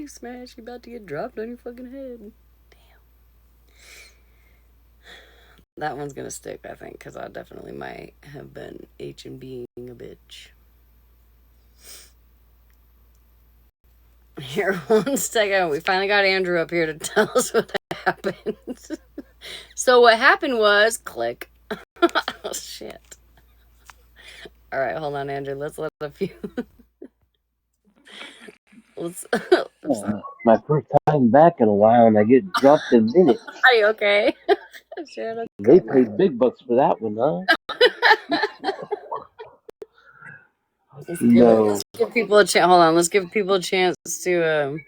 you, Smash. You about to get dropped on your fucking head. Damn. That one's gonna stick, I think, because I definitely might have been H and being a bitch. Here, one second. We finally got Andrew up here to tell us what happened. So what happened was, click. Oh, shit. All right, hold on, Andrew. Let's let a few. Let's. I'm sorry. My first time back in a while, and I get dropped in minutes. Are you okay? Shit, okay, They paid big bucks for that one, huh? Let's give people a chance. Hold on. Let's give people a chance to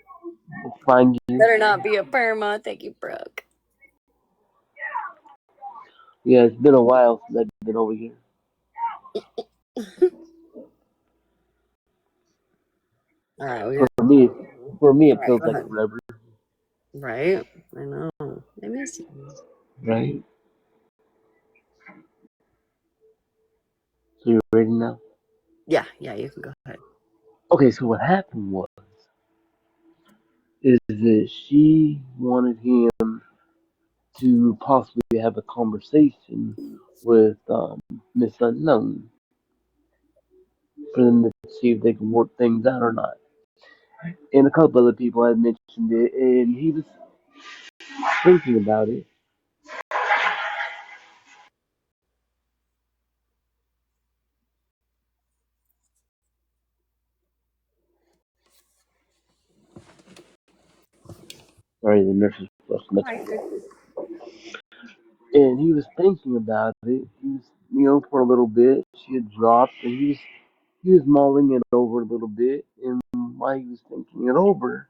find you. Better not be a perma. Thank you, Brooke. Yeah, it's been a while since I've been over here. All right. For me, it feels like forever. Right? I know. I miss you. Right? So you're ready now? Yeah, you can go ahead. Okay, so what happened is that she wanted him to possibly have a conversation with Miss Unknown for them to see if they can work things out or not. And a couple other people had mentioned it, and he was thinking about it. Sorry, the nurse is flushing the and he was thinking about it. He was, for a little bit, she had dropped, and he was mulling it over a little bit. And while he was thinking it over,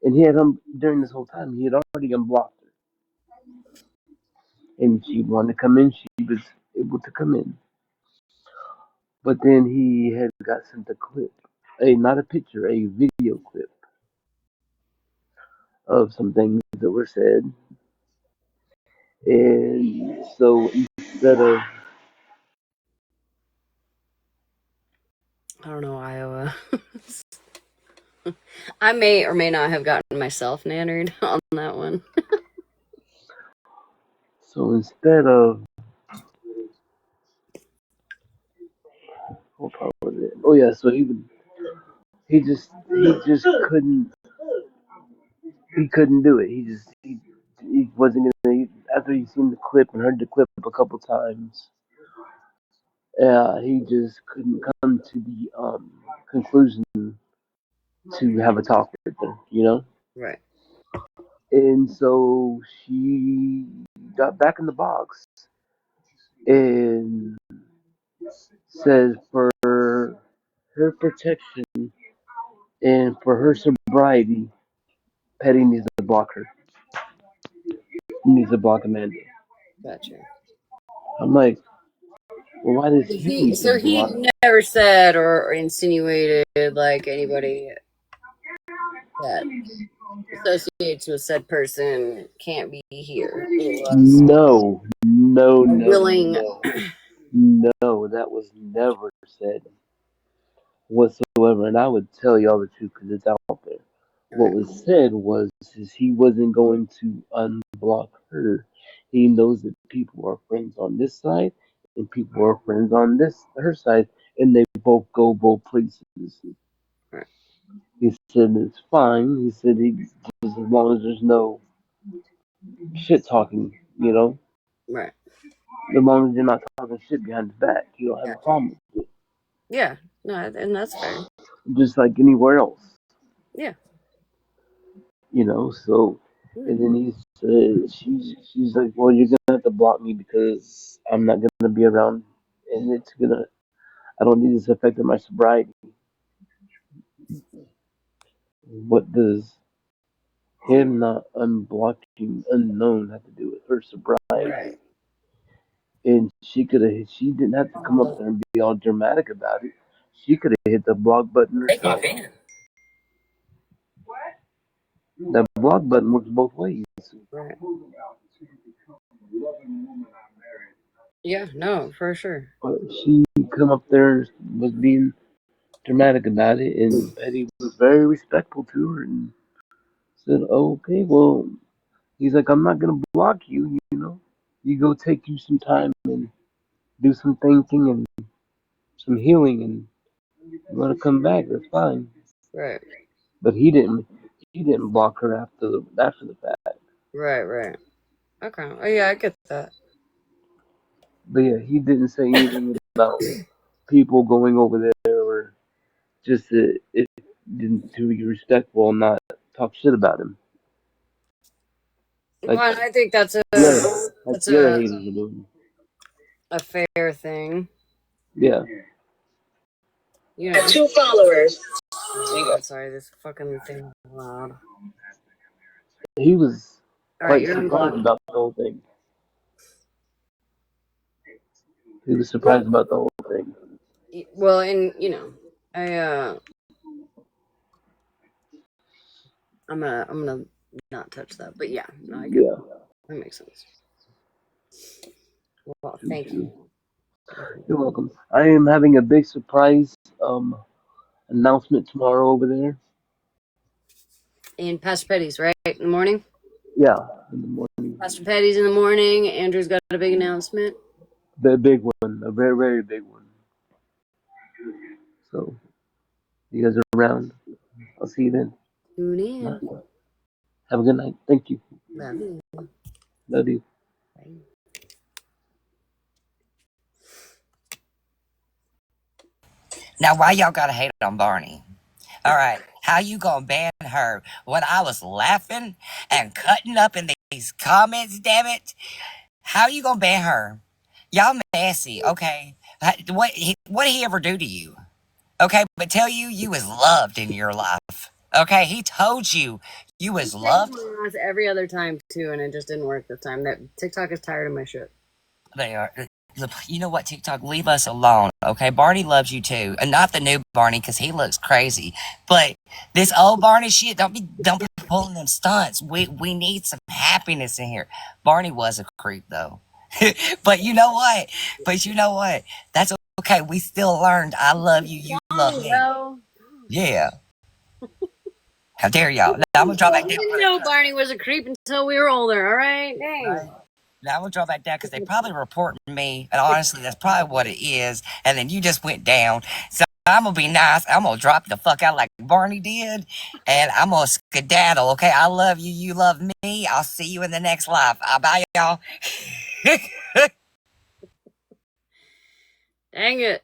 and he had during this whole time, he had already unblocked her, and she wanted to come in. She was able to come in, but then he had got sent a clip, not a picture, a video clip of some things that were said, and so instead of I don't know, Iowa. I may or may not have gotten myself nannered on that one. so instead of what part was it? Oh yeah, so he just couldn't do it. He wasn't gonna. After he seen the clip and heard the clip a couple times, he just couldn't come to the conclusion to have a talk with her. Right. And so she got back in the box and says for her protection and for her sobriety, Petty needs to block her. He needs to block Amanda. Gotcha. I'm like, well, why does he need to block? He never said or insinuated like anybody that associates with said person can't be here. It was No, willing. no, that was never said whatsoever. And I would tell y'all the truth because it's out there. What was said was he wasn't going to unblock her. He knows that people are friends on this side and people are friends on her side, and they both go both places. Right. He said it's fine. He said just as long as there's no shit talking. Right. As long as you're not talking shit behind his back, you don't have a problem with it. Yeah. No, and that's fair. Just like anywhere else. Yeah. So and then he said she's like, well, you're gonna have to block me because I'm not gonna be around, and I don't need this affecting my sobriety. What does him not unblocking Unknown have to do with her sobriety? Right. And she didn't have to come up there and be all dramatic about it. She could have hit the block button herself. That block button works both ways. Right. Yeah, no, for sure. But she come up there was being dramatic about it, and Petty was very respectful to her, and Said, okay, well, he's like, I'm not gonna block you. You know, you go take you some time and do some thinking and some healing, and you want to come back. That's fine. Right. But he didn't block her after the fact. Right. Okay. Oh yeah, I get that. But yeah, he didn't say anything about people going over there or just it didn't to be respectful and not talk shit about him like Well, I think that's the other that's haters are doing. a fair thing. Yeah, You know. 2 followers. Oh God, sorry, this fucking thing is loud. he was All right, quite you're surprised unblocked. about the whole thing. He was surprised about the whole thing. Well, and I I'm gonna not touch that. But yeah, no, I get Yeah, that makes sense. Well, true, thank true. you. You're welcome. I am having a big surprise announcement tomorrow over there. And Pastor Petty's right in the morning. Yeah, in the morning. Pastor Petty's in the morning. Andrew's got a big announcement. The big one, a very, very big one. So, you guys are around. I'll see you then. Tune in. Have a good night. Thank you. Love you. Love you. Bye. Now, why y'all gotta hate on Barney? All right, how you gonna ban her when I was laughing and cutting up in these comments? Damn it! How you gonna ban her? Y'all messy, okay? What did he ever do to you? Okay, but tell you you was loved in your life. Okay, he told you you He was saved loved. my ass every other time too, and it just didn't work this time. That TikTok is tired of my shit. They are. You know what, TikTok? Leave us alone, okay? Barney loves you too, and not the new Barney because he looks crazy. But this old Barney shit, don't be pulling them stunts. We need some happiness in here. Barney was a creep though, but you know what? That's okay. We still learned. I love you. You love Oh me. well. Yeah. How dare y'all? Now I'm gonna drop back We down didn't for the know cuss. Barney was a creep until we were older. All right, Right. dang. Now I'm gonna draw back down because they probably reporting me, and honestly, that's probably what it is. And then you just went down, so I'm gonna be nice. I'm gonna drop the fuck out like Barney did, and I'm gonna skedaddle. Okay, I love you. You love me. I'll see you in the next life. Bye, y'all. Dang it.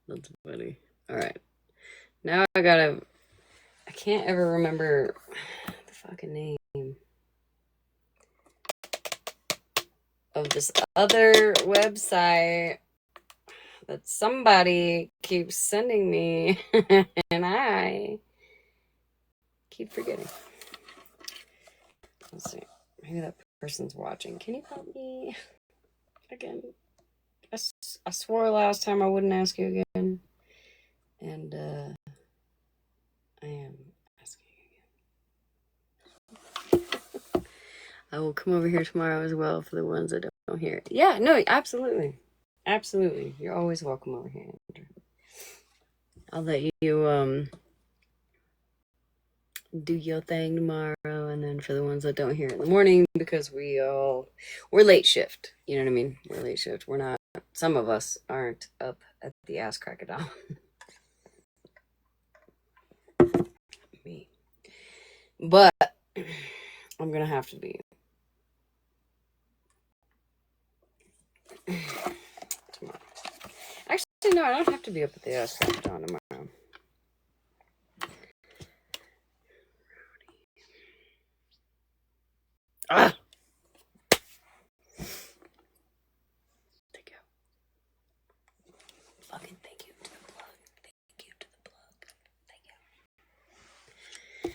That's funny. All right. Now I can't ever remember the fucking name of this other website that somebody keeps sending me, and I keep forgetting. Let's see. Maybe that person's watching. Can you help me again? I swore last time I wouldn't ask you again, and I am asking again. I will come over here tomorrow as well for the ones that don't hear it. Yeah, no, absolutely. Absolutely. You're always welcome over here, Andrew. I'll let you do your thing tomorrow, and then for the ones that don't hear it in the morning, because we're late shift. You know what I mean? We're late shift. We're not. Some of us aren't up at the ass crack of dawn. Me, but I'm gonna have to be tomorrow. Actually, no, I don't have to be up at the ass crack of dawn tomorrow. Ah. Thank you. Fucking thank you to the plug. Thank you to the plug. Thank you.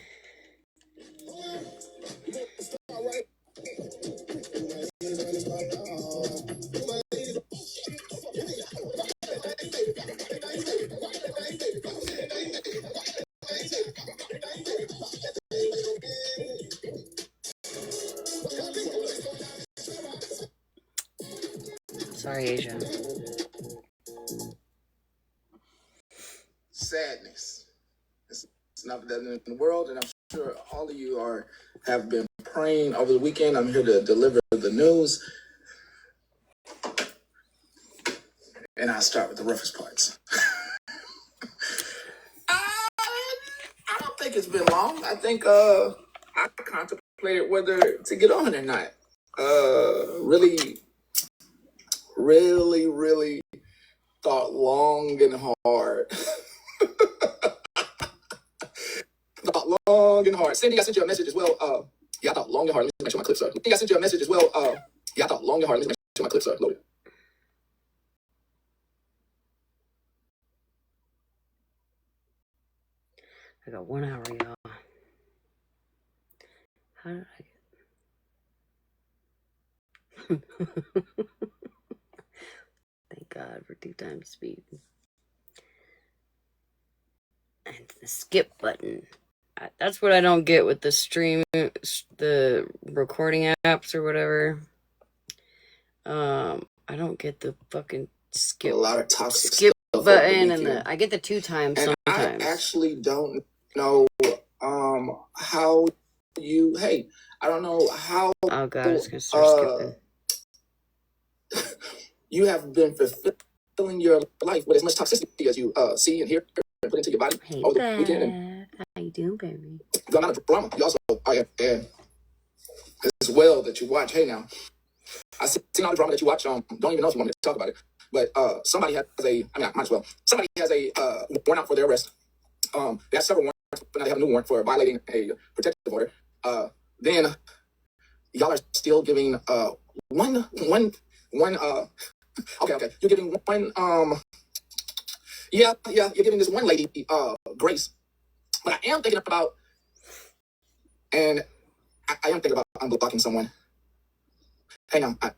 Sorry, Asia. Sadness. It's not that in the world, and I'm sure all of you have been praying over the weekend. I'm here to deliver the news, and I'll start with the roughest parts. I don't think it's been long. I think I contemplated whether to get on it or not. Really, really, really thought long and hard. Thought long and hard. Cindy, I sent you a message as well. Yeah, I thought long and hard. Let me make sure my clips are. Cindy, I sent you a message as well. Yeah, I thought long and hard. Let me make sure my clips are loaded. I got 1 hour, y'all. How did I get... Thank God for 2 times speed. And the skip button. That's what I don't get with the stream, the recording apps or whatever. I don't get the fucking skip. A lot of toxic skip stuff button, and I get the 2 times and sometimes. I actually don't know how you. Hey, I don't know how. Oh God, it's gonna start skipping. You have been fulfilling your life with as much toxicity as you see and hear and put into your body over the weekend. And how you doing, baby? the amount of drama you also and as well that you watch. Hey, now I seen all the drama that you watch. Don't even know if you want me to talk about it. But somebody has a. I mean, I might as well. Somebody has a warrant out for their arrest. They have several warrants, but now they have a new warrant for violating a protective order. Then y'all are still giving one. Okay. You're giving one. Yeah. You're giving this one lady grace. But I am thinking about, and I am thinking about unblocking someone. Hang on. I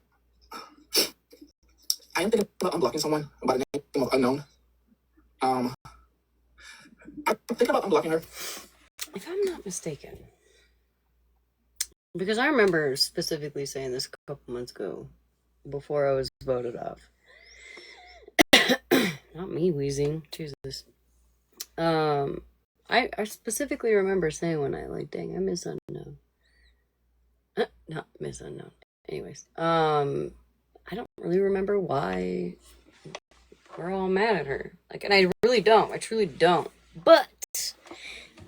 am thinking about unblocking someone by the name of Unknown. I'm thinking about unblocking her. If I'm not mistaken, because I remember specifically saying this a couple months ago, before I was voted off. Not me wheezing, Jesus. I specifically remember saying when I dang, I miss Unknown. Not miss Unknown. Anyways, I don't really remember why we're all mad at her. And I really don't. I truly don't. But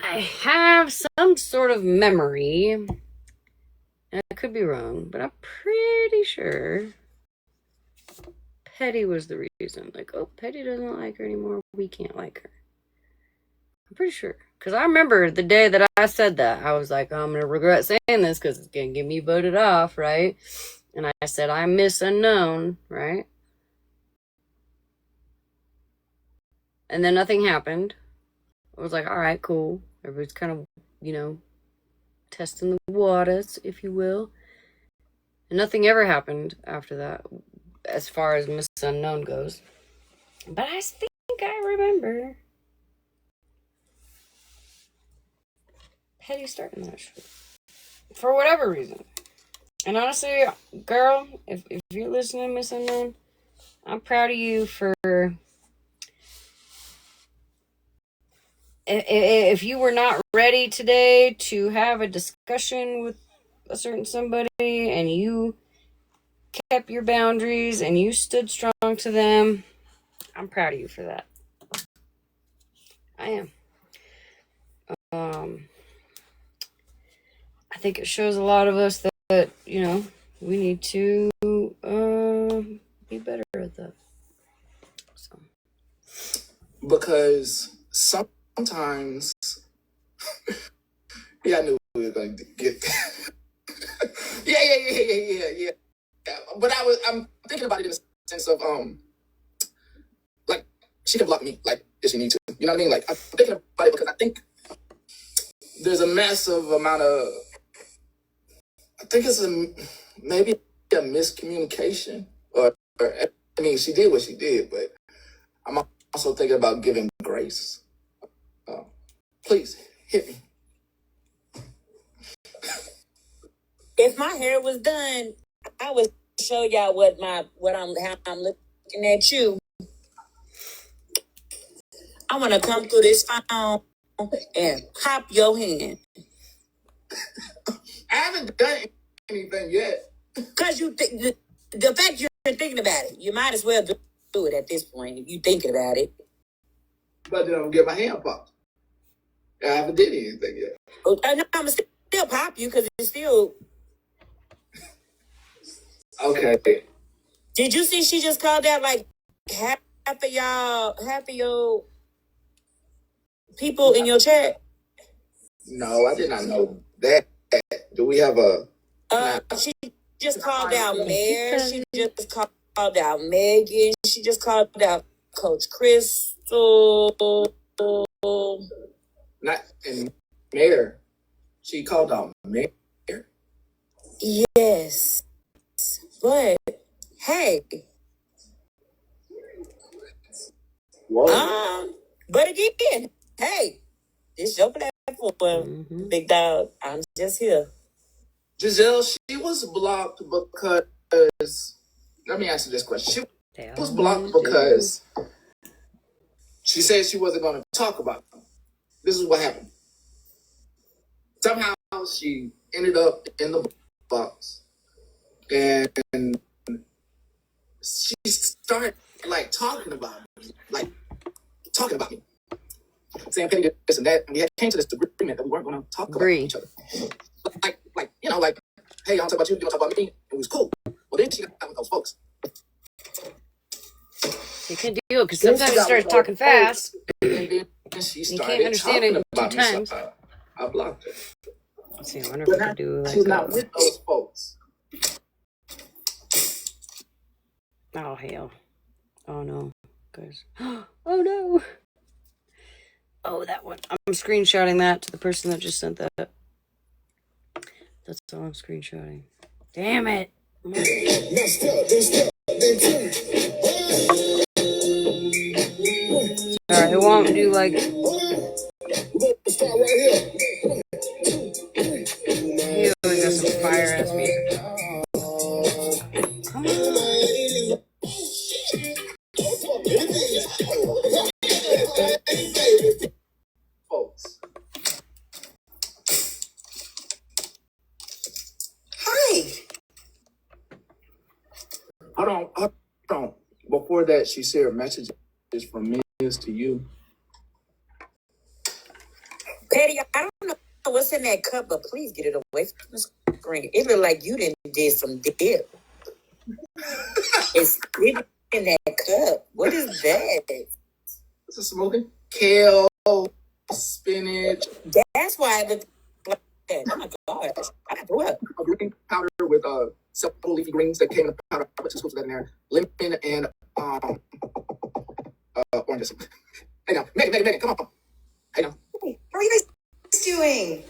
I have some sort of memory, and I could be wrong, but I'm pretty sure Petty was the reason. Petty doesn't like her anymore. We can't like her. I'm pretty sure. Because I remember the day that I said that. I was like, I'm going to regret saying this because it's going to get me voted off, right? And I said, I miss Unknown, right? And then nothing happened. I was like, all right, cool. Everybody's kind of, testing the waters, if you will. And nothing ever happened after that, as far as Miss Unknown goes. But I think I remember Petty starting that shit. For whatever reason. And honestly, girl, if you're listening, Miss Unknown, I'm proud of you for... If you were not ready today to have a discussion with a certain somebody and you kept your boundaries and you stood strong to them, I'm proud of you for that. I am. I think it shows a lot of us that we need to be better at that. So. Because sometimes, yeah, I knew we were going to get. Yeah. But I'm thinking about it in the sense of she can block me if she needs to. You know what I mean? I'm thinking about it because I think there's a massive amount of. I think it's maybe a miscommunication, or I mean, she did what she did, but I'm also thinking about giving grace. Please hit me. If my hair was done, I would show y'all how I'm looking at you. I want to come through this phone and pop your hand. I haven't done anything yet. Because the fact you're thinking about it, you might as well do it at this point if you're thinking about it. But then I'm gonna get my hand popped. I haven't did anything yet. No, I'm gonna still pop you because it's still. Okay. Did you see she just called out like half of your people in your chat? No, I did not know that. Do we have a? She just called out Mayor. She just called out Megan. She just called out Coach Crystal. Not and Mayor. She called out Mayor. Yes, but hey, Whoa. but again, hey, it's your platform, big dog. I'm just here. Giselle, she was blocked because. Let me ask you this question. She was blocked because she said she wasn't going to talk about them. This is what happened. Somehow she ended up in the box, and she started like talking about me, saying Penny did this and that, and we had came to this agreement that we weren't going to talk about each other. Like hey, I don't talk about you, you don't talk about me. It was cool. Well, then she got with those folks. You can do it because sometimes it starts talking fast. And then she You started can't understand it talking two about me, times. so I blocked her. Let's see, I wonder But if I now could do like she's not with those folks. Oh, hell. Oh, no. Guys. Oh, no. Oh, that one. I'm screenshotting that to the person that just sent that. That's all I'm screenshotting. Damn it. Alright, it won't do like... Here we got some fire ass music. Come on. Folks. Hi. Hold on. Before that, she shared messages from me to you. Patty, I don't know what's in that cup, but please get it away from the screen. It looked like you did some dip. It's in that cup. What is that? What's it smoking? Kale, spinach. That's why I looked like that. Oh my gosh. I threw up. A green powder with several leafy greens that came in a powder. I put 2 scoops of that in there. Lemon and oranges. Hey now, Megan, come on. Hey now. Hey, how are you guys doing?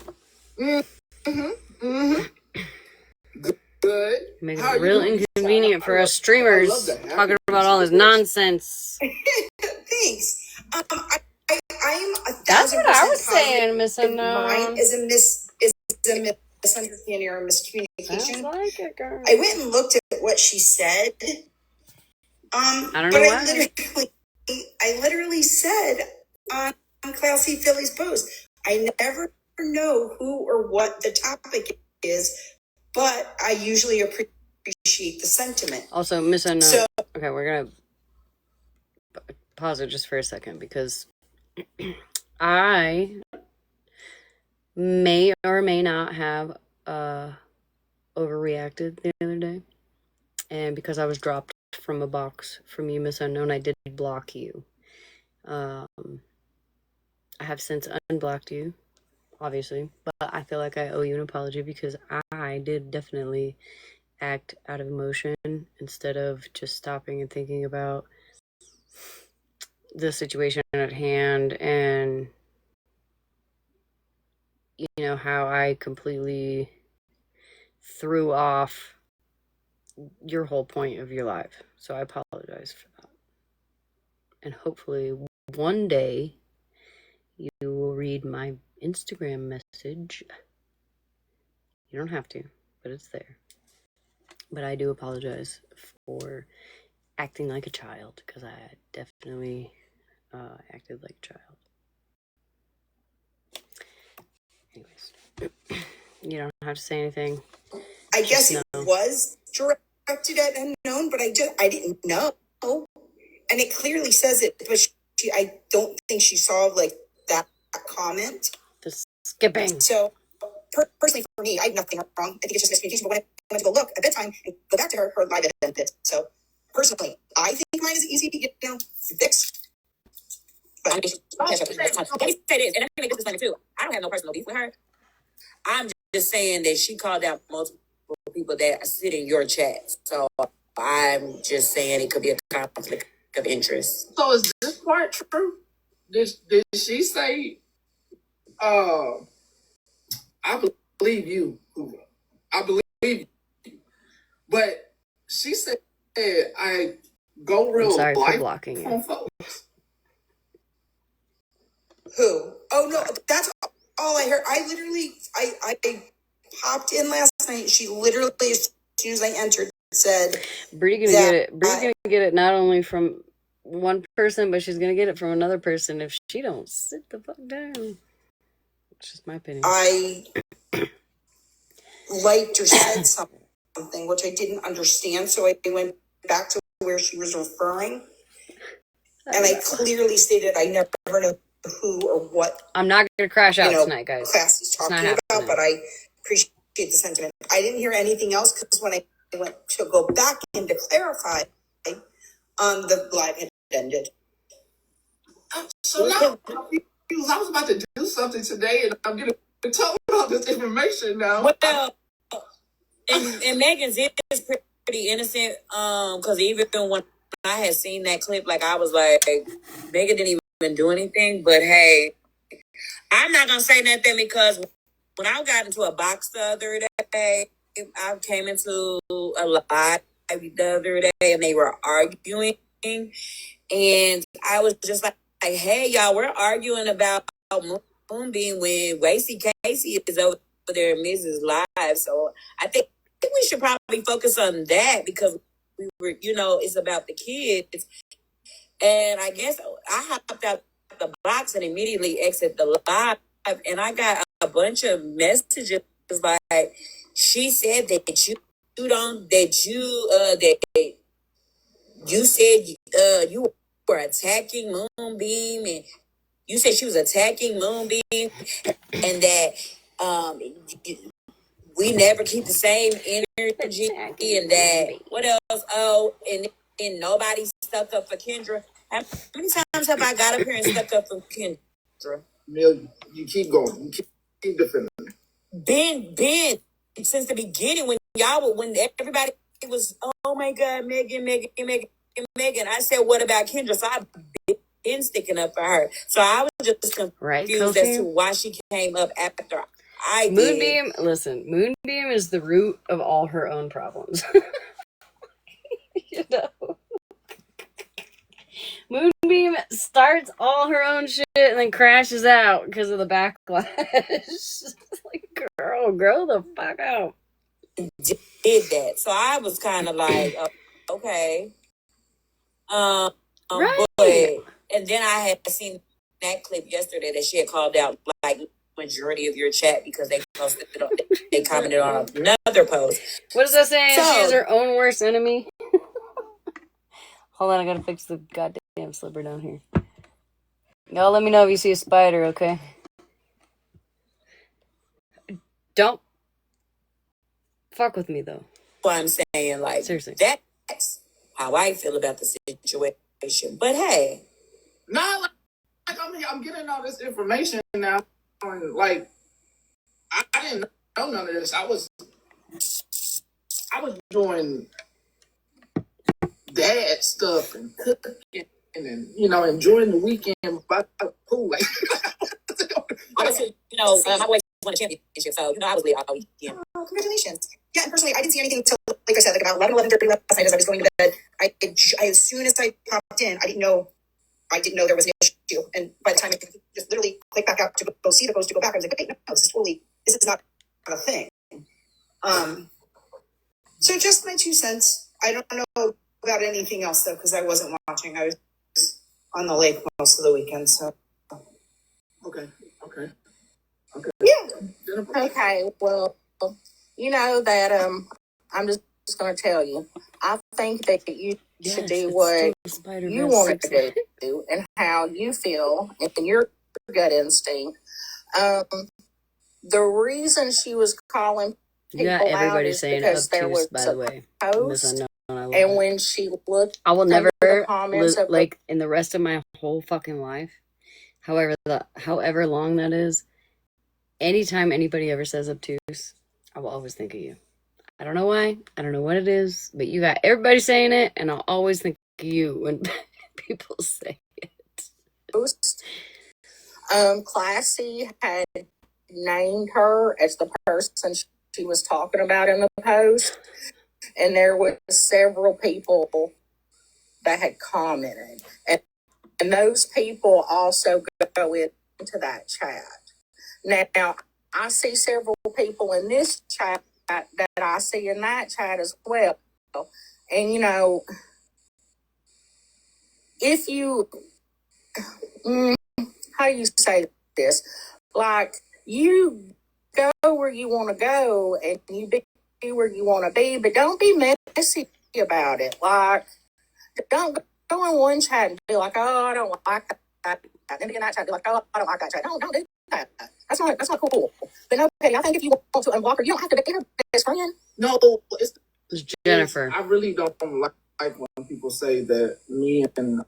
Good. Makes it real inconvenient for us streamers talking about all this nonsense. Thanks. I'm 1,000% That's what I was positive saying, Miss that Unknown. mine is a misunderstanding or a miscommunication. Sounds like it, girl. I went and looked at what she said. I don't but know why. I literally said on Classy Philly's post, I never know who or what the topic is, but I usually appreciate the sentiment. Also, Miss Unknown. Okay, we're gonna pause it just for a second because I may or may not have overreacted the other day, and because I was dropped from a box from you, Miss Unknown, I did block you. I have since unblocked you, obviously, but I feel like I owe you an apology because I did definitely act out of emotion instead of just stopping and thinking about the situation at hand and how I completely threw off your whole point of your life. So I apologize for that. And hopefully one day you will read my Instagram message. You don't have to, but it's there. But I do apologize for acting like a child because I definitely acted like a child. Anyways, you don't have to say anything. I guess Just it know. was directed at unknown, but I didn't know. And it clearly says it, but I don't think she saw like that comment. The skipping. So personally, for me, I have nothing wrong. I think it's just miscommunication. But when I went to go look at bedtime and go back to her live had ended. So personally, I think mine is easy to fix. But I mean, let me say this, and I think this is funny too. I don't have no personal beef with her. I'm just saying that she called out multiple people that sit in your chat. So I'm just saying it could be a conflict of interest. So is this part true? Did she say, I believe you, Hoover. I believe you. But she said, I go I'm real sorry for life blocking on you. folks. who? Oh no, that's all I heard. I literally, I popped in last night. She literally, as soon as I entered, said Bree gonna that get it. Bree's gonna get it not only from one person, but she's gonna get it from another person if she don't sit the fuck down. It's just my opinion. I liked or said something, which I didn't understand. So I went back to where she was referring. And I clearly stated I never know who or what, I'm not gonna crash out tonight, guys. class is It's not talking about, happening. but I appreciate the sentiment. I didn't hear anything else because when I went to go back in to clarify, the live had ended. So now, I was about to do something today, and I'm getting told all this information now. Well, and Megan's is pretty innocent. Because even when I had seen that clip, like I was like, Megan didn't even do anything. But hey, I'm not gonna say nothing because when I got into a box the other day, I came into a live the other day, and they were arguing, and I was just like, hey, y'all, we're arguing about Moonbeam when Wasey Casey is over there in Mrs. Live. So I think we should probably focus on that because we were, it's about the kids. And I guess I hopped out the box and immediately exit the live, and I got a bunch of messages like, she said that you said you were attacking Moonbeam, and you said she was attacking Moonbeam, and that we never keep the same energy, and that what else? Oh, and nobody stuck up for Kendra. How many times have I got up here and stuck up for Kendra? Mill, you keep going. You keep defending. Been since the beginning when everybody was, oh my God, Megan. I said, what about Kendra? So I've been sticking up for her. So I was just confused as to why she came up after I did. Moonbeam, listen, Moonbeam is the root of all her own problems. You know? Moonbeam starts all her own shit and then crashes out because of the backlash. Like, girl, grow the fuck out. Did that. So I was kind of like, okay. Right. But, and then I had seen that clip yesterday that she had called out like majority of your chat because they posted it on, they commented on another post. What is that saying? She is her own worst enemy. Hold on, I gotta fix the goddamn slipper down here. Y'all let me know if you see a spider, okay? Don't fuck with me, though. What I'm saying, like, seriously, that's how I feel about the situation. But hey. Nah, like I'm getting all this information now. Like, I didn't know none of this. I was doing dad stuff and cooking and enjoying the weekend by the pool. Like, honestly, my boys won a championship, so I was late all weekend. Oh, congratulations! Yeah, and personally, I didn't see anything until, like I said, like about 11:30 last night as I was going to bed. I as soon as I popped in, I didn't know there was an issue, and by the time I just literally clicked back out to go see the post to go back, I was like, wait, no, this is not a thing. So just my 2 cents. I don't know about anything else though, because I wasn't watching. I was on the lake most of the weekend, so. Okay. Yeah. Okay. Well, you know that I'm just going to tell you. I think that you should do what you want to do and how you feel and your gut instinct. Um, the reason she was calling people out is because there was a post, and when she looked, I will never the comments of like in the rest of my whole fucking life, however long that is. Anytime anybody ever says obtuse, I will always think of you. I don't know why. I don't know what it is, but you got everybody saying it, and I'll always think of you when people say it. post, Classy had named her as the person she was talking about in the post, and there was several people that had commented, and those people also go into that chat. Now, I see several people in this chat that I see in that chat as well, and you know, if you, how do you say this? Like, you go where you want to go and you be where you want to be, but don't be messy about it. Like, don't go in one chat and be like, oh, I don't like that. And then be in that chat and be like, oh, I don't like that chat. Don't do that. That's not cool. But no, Petty, I think if you want to unblock her, you don't have to be her best friend. No, it's Jennifer. I really don't like when people say that me and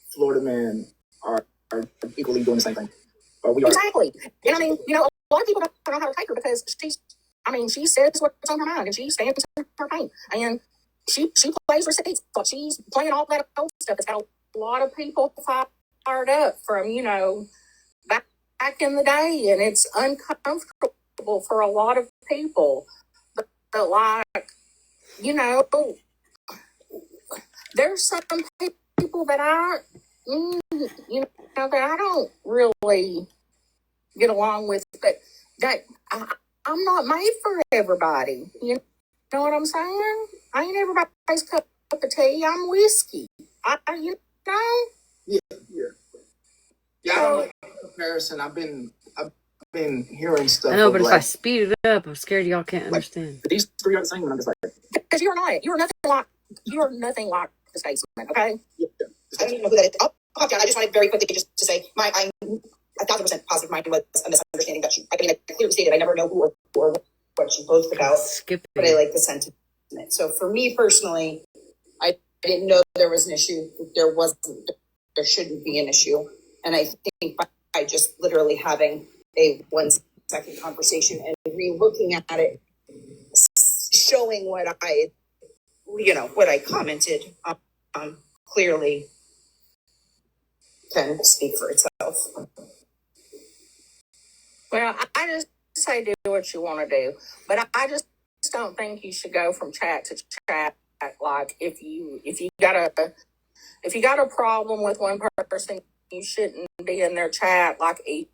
Florida Man are equally doing the same thing. We are. Exactly. And I mean, you know, a lot of people don't know how to take her because she says what's on her mind and she stands in her pain. And she plays receipts. But she's playing all that old stuff. It's got a lot of people fired up from, you know, back in the day. And it's uncomfortable for a lot of people. But like, you know, there's some people that you know, that I don't really get along with, but that I'm not made for everybody. You know what I'm saying? I ain't everybody's cup of tea. I'm whiskey. You know? Yeah. I don't like comparison. I've been hearing stuff. I know, but if I speed it up, I'm scared y'all can't understand. These three are the same, and I'm just like, because you're not. You're nothing like the statesman. Okay. Yeah. I don't even know who that is. Oh, John, I just wanted very quickly just to say I'm 1,000% positive mine was a misunderstanding that I clearly stated I never know who or what she posted about, but I like the sentiment. So for me personally, I didn't know there was an issue. There shouldn't be an issue. And I think by just literally having a 1 second conversation and re-looking at it, showing what I commented clearly can speak for itself. Well, I just say do what you want to do, but I just don't think you should go from chat to chat. Like if you got a problem with one person, you shouldn't be in their chat like eating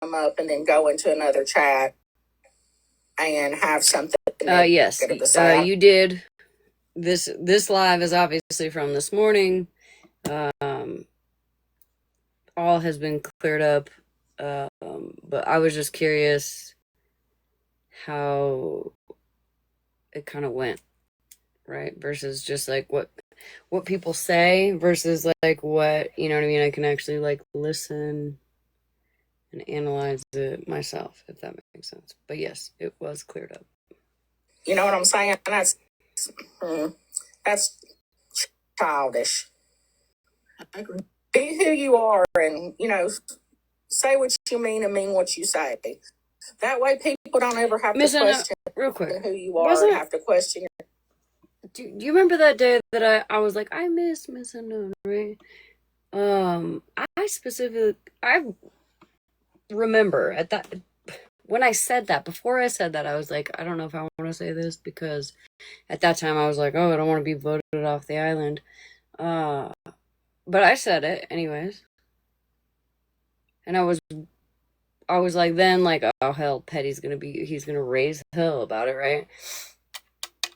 them up and then go into another chat and have something. Yes, you did. This live is obviously from this morning. All has been cleared up. But I was just curious how it kind of went, right? Versus just like what people say versus like what, you know what I mean? I can actually like listen and analyze it myself, if that makes sense. But yes, it was cleared up. You know what I'm saying? That's childish. I agree. Be who you are and, you know, say what you mean and mean what you say. That way people don't ever have to question real quick who you are and have to question. Do you remember that day that I was like, I miss Unknown, right? I remember at that, when I said that, before I said that, I was like, I don't know if I want to say this because at that time I was like, oh, I don't want to be voted off the island. But I said it anyways. And I was like, then like, oh hell, he's gonna raise hell about it, right?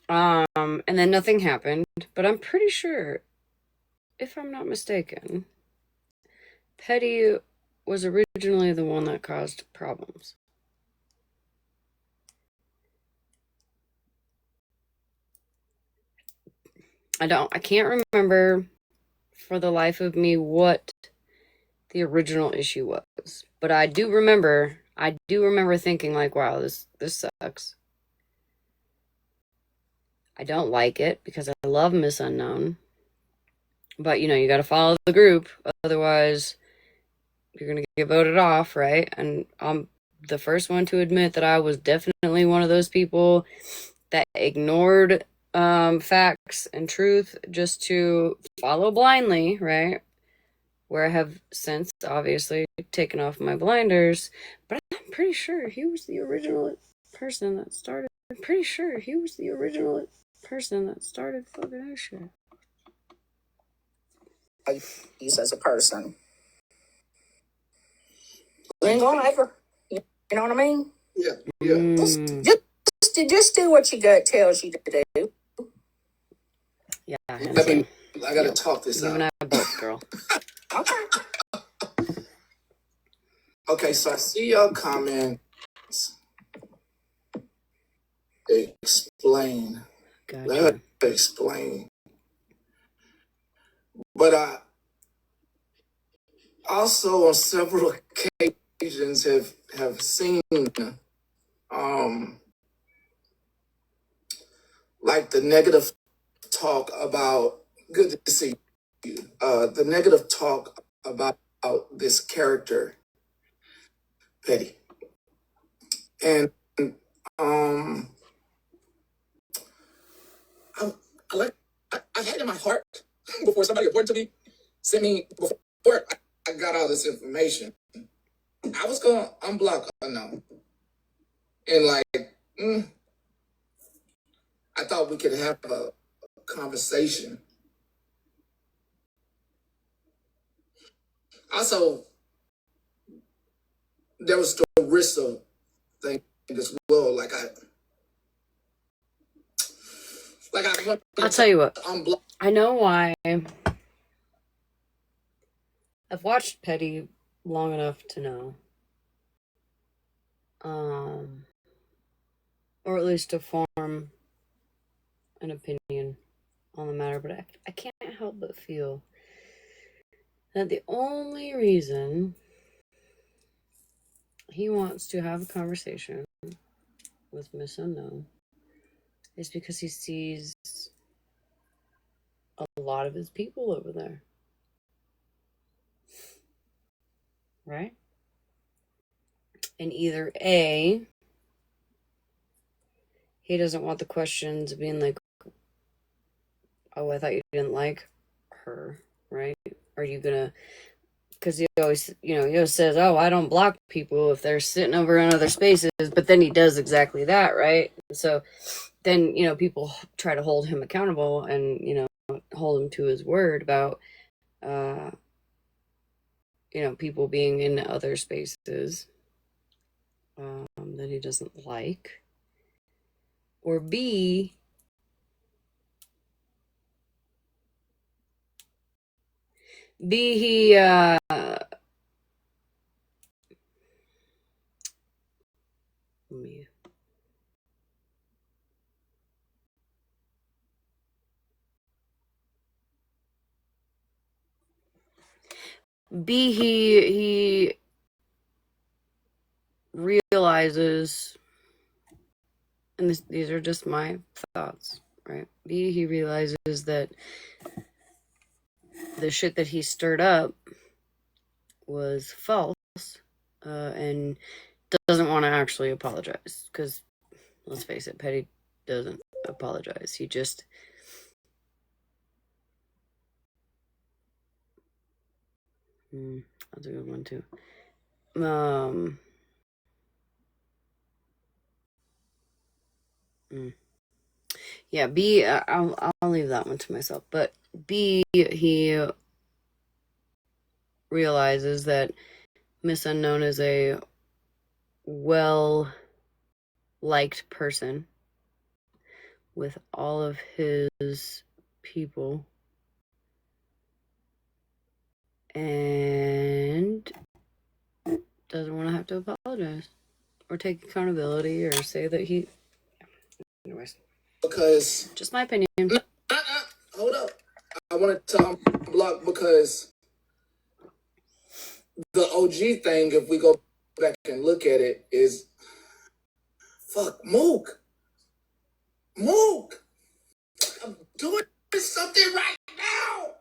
And then nothing happened, but I'm pretty sure, if I'm not mistaken, Petty was originally the one that caused problems. I can't remember for the life of me what the original issue was. But I do remember thinking like, wow, this sucks. I don't like it because I love Miss Unknown. But you got to follow the group, otherwise you're going to get voted off, right? And I'm the first one to admit that I was definitely one of those people that ignored facts and truth just to follow blindly, right? Where I have since obviously taken off my blinders, but I'm pretty sure he was the original person that started. I'm pretty sure he was the original person that started fucking that shit. He's as a person. You ain't gonna ever, you know what I mean? Yeah. Just do what your gut tells you to do. Yeah, I mean, I gotta talk this you out. and I both, girl. Okay. Okay, so I see your comments. Explain. Gotcha. Let her explain. But I also on several occasions have seen like the negative talk about good to see you. The negative talk about this character, Petty. And I had it in my heart before somebody important to me sent me before I got all this information. I was gonna unblock Unknown. And like I thought we could have a conversation. Also, there was the risk of thing as well. I'll tell you what. Unblock. I know why. I've watched Petty long enough to know. Or at least to form an opinion on the matter, but I can't help but feel that the only reason he wants to have a conversation with Miss Unknown is because he sees a lot of his people over there. Right? And either A, he doesn't want the questions being like, oh, I thought you didn't like her, right? Are you gonna, because he always says, oh, I don't block people if they're sitting over in other spaces, but then he does exactly that, right? So then, people try to hold him accountable and, hold him to his word about, people being in other spaces that he doesn't like. Or B, he he realizes, and these are just my thoughts, right? B, he realizes that the shit that he stirred up was false, and doesn't want to actually apologize. Because, let's face it, Petty doesn't apologize. He just... that's a good one, too. Yeah, B, I'll leave that one to myself. But B, he realizes that Miss Unknown is a well-liked person with all of his people. And doesn't want to have to apologize or take accountability or say that he. Anyways, because just my opinion. hold up. I wanted to unblock because the OG thing, if we go back and look at it, is fuck Mook. Mook, I'm doing something right now.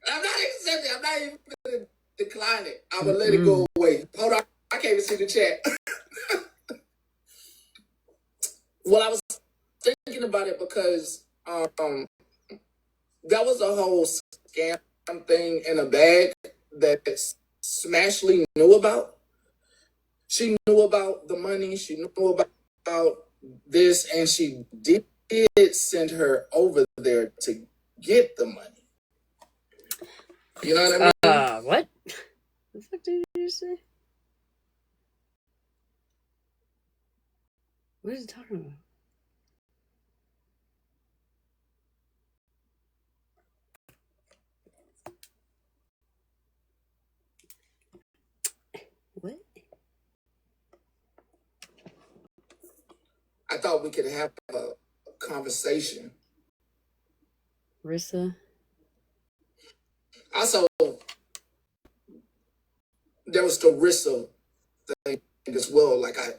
I'm not accepting. I'm not even gonna decline it. I'm gonna let it go away. Hold on. I can't even see the chat. Well, I was thinking about it because that was a whole scam thing in a bag that Smashleigh knew about. She knew about the money. She knew about this, and she did send her over there to get the money. You know what I mean? What? The fuck did you say? What is he talking about? What? I thought we could have a conversation. Rissa? Also, there was the Rissa thing as well. Like I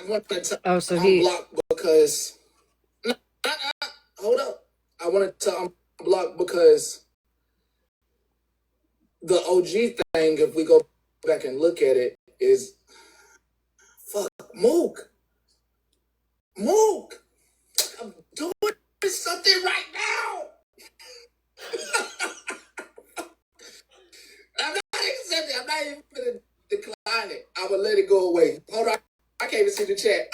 wanted to unblock because hold up. I wanted to unblock because the OG thing, if we go back and look at it, is fuck Mook. Mook, I'm doing something right now. I'm not accepting. I'm not even gonna decline it. I will let it go away. Hold on. I can't even see the chat.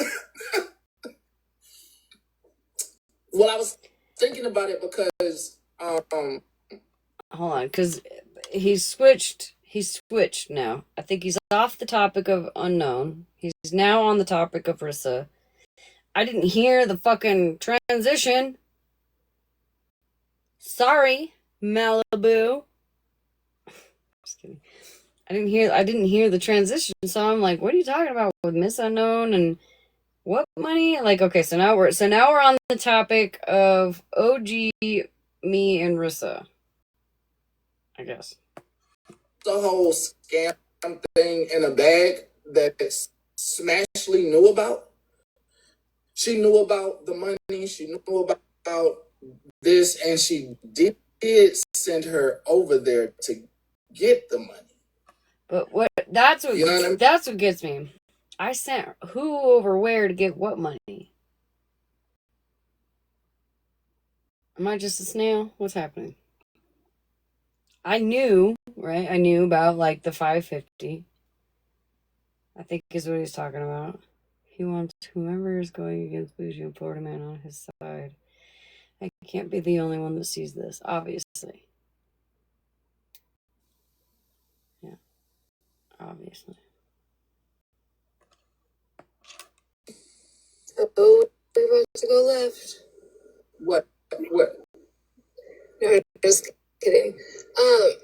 Well, I was thinking about it because hold on, because he switched now. I think he's off the topic of unknown. He's now on the topic of Rissa. I didn't hear the fucking transition. Sorry, Malibu. Just kidding. I didn't hear the transition, so I'm like, what are you talking about with Miss Unknown and what money? Like, okay, so now we're on the topic of OG, me, and Rissa. I guess. the whole scam thing in a bag that Smashleigh knew about. She knew about the money. She knew about this, and she did send her over there to get the money. But that's what You know what I mean? that's what gets me. I sent who over where to get what money? Am I just a snail? What's happening? I knew, right? I knew about like the 550. I think is what he's talking about. He wants whoever is going against Bougie and Florida Man on his side. I can't be the only one that sees this, obviously. Yeah, obviously. Oh, we're about to go left. What? No, just kidding. I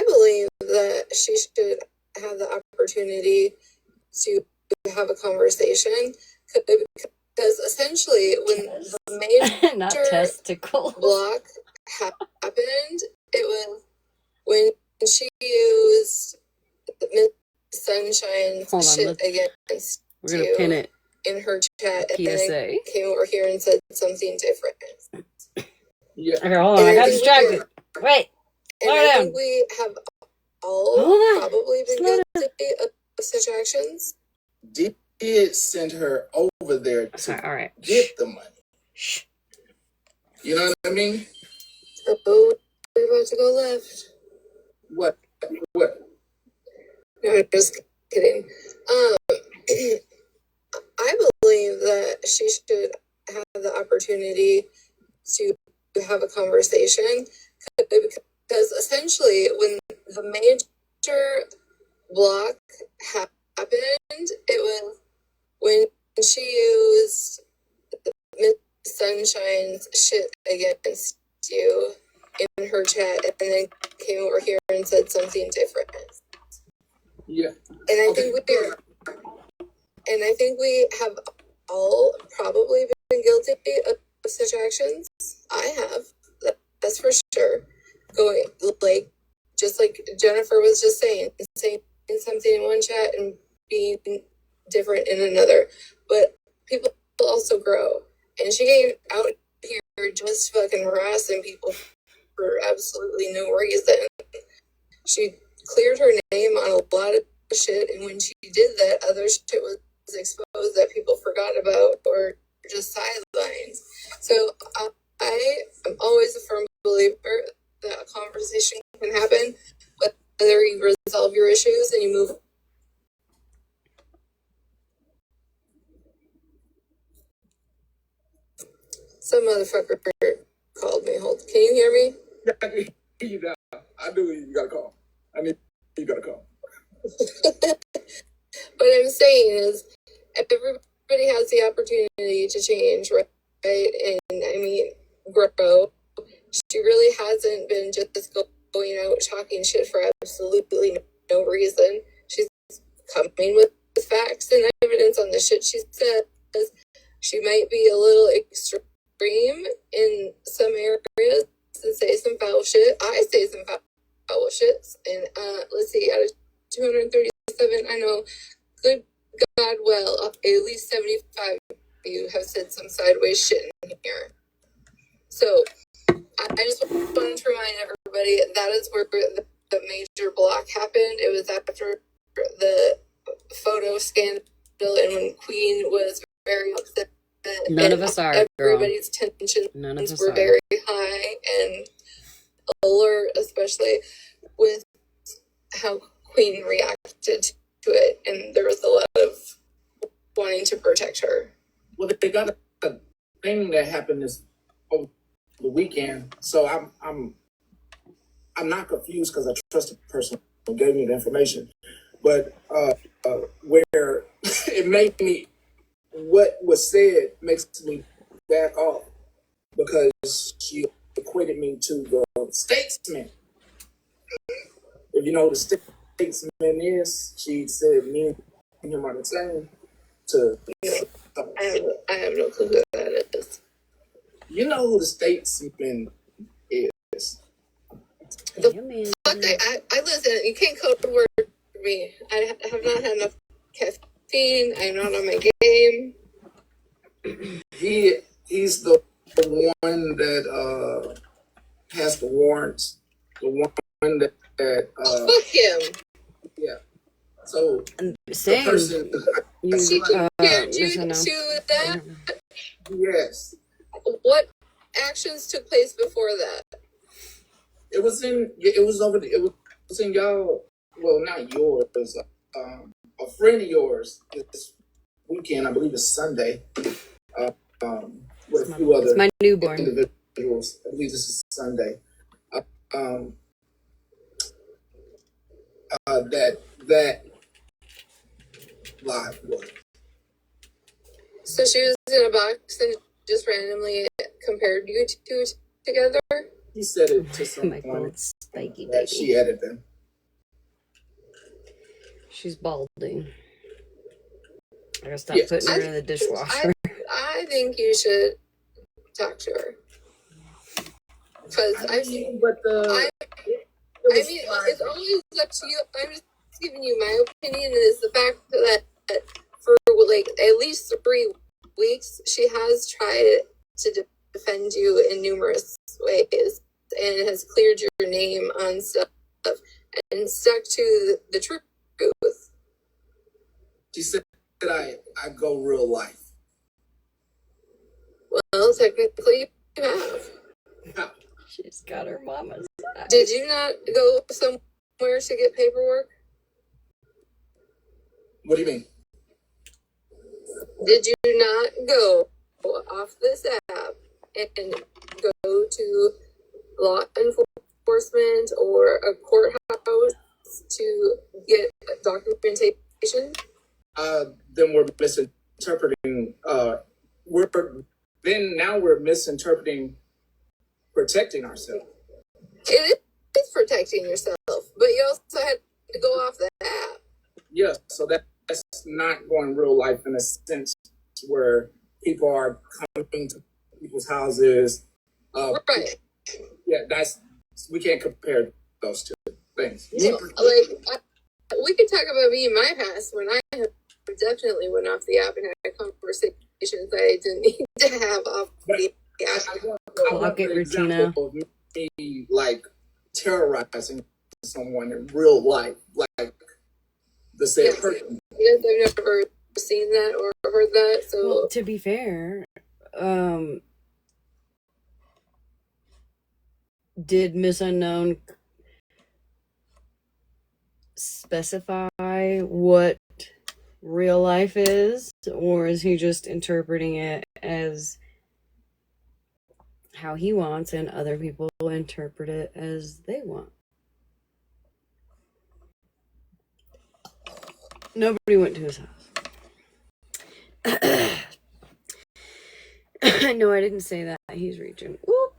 believe that she should have the opportunity to have a conversation because essentially when the major Not testicles. block happened, it was when she used Miss Sunshine's Hold on, shit against we're gonna pin it in her chat and PSA. then came over here and said something different. Yeah. Okay, hold on. I got distracted. Wait. Slow I down. think we have all probably been guilty of such actions. Did send her over there to get the money. Shh. You know what I mean? Oh, we're about to go left. What? No, just kidding. I believe that she should have the opportunity to have a conversation because essentially when the major block happened, it was when she used Miss Sunshine's shit against you in her chat and then came over here and said something different. Yeah. And I think we have all probably been guilty of such actions. I have. That's for sure. Going like just like Jennifer was just saying something in one chat and being different in another. But people also grow. And she came out here just fucking harassing people for absolutely no reason. She cleared her name on a lot of shit, and when she did that, other shit was exposed that people forgot about or just sidelines. So I am always a firm believer that a conversation can happen, whether you resolve your issues and you move. Some motherfucker called me. Hold. Can you hear me? Yeah, I can hear you now. I knew you got a call. I need you got a call. What I'm saying is, everybody has the opportunity to change, right? And I mean, grow. She really hasn't been just going out talking shit for absolutely no reason. She's coming with facts and evidence on the shit she says. She might be a little extreme in some areas and say some foul shit. I say some foul shit. And let's see, out of 237, I know good God well, at least 75 of you have said some sideways shit in here. So I just wanted to remind everybody that is where the major block happened. It was after the photo scandal and when Queen was very upset. None of us are, girl. Everybody's tensions were very high and alert, especially with how Queen reacted to it. And there was a lot of wanting to protect her. Well, they got a thing that happened this over the weekend, so I'm not confused because I trust the person who gave me the information, but where it made me, what was said makes me back off because she equated me to the statesman. If you know who the statesman is, she said me and him are the same. I have no clue who that is. You know who the statesman is. Fuck, I listen. You can't code word for me. I have not had enough caffeine. I'm not on my game. He's the one that has the warrants. The one that Fuck him. yeah. So Same. the person She compared you to that. yes. What actions took place before that? It was in y'all, well, not yours, a friend of yours this weekend, I believe it's Sunday, with a few other It's my newborn individuals. I believe this is Sunday. That live was. So she was in a box and just randomly compared you two together? He said it to someone spiky that she added them. She's balding. I gotta stop Yes. putting her in the dishwasher. I think you should talk to her. Because I mean, it's always up to you. I'm just giving you my opinion. Is the fact that for like at least 3 weeks, she has tried to defend you in numerous ways and has cleared your name on stuff and stuck to the truth. She said that I go real life. Well, technically you have. She's got her mama's side. Did you not go somewhere to get paperwork? What do you mean? Did you not go off this app and go to law enforcement or a courthouse to get documentation? Then we're misinterpreting. We're then now we're misinterpreting protecting ourselves. It is protecting yourself, but you also had to go off the app. Yeah, so that's not going real life in a sense where people are coming to people's houses. Right. Yeah, we can't compare those two things. So, like, we could talk about me in my past when I have definitely went off the app and had conversations that I didn't need to have off the app. Clock it, an Rutina. example of me, like, terrorizing someone in real life, like the said person. Yes, I've never seen that or heard that. So, Well, to be fair, did Miss Unknown specify what real life is, or is he just interpreting it as how he wants and other people interpret it as they want? Nobody went to his house. No, I didn't say that. He's reaching. Whoop.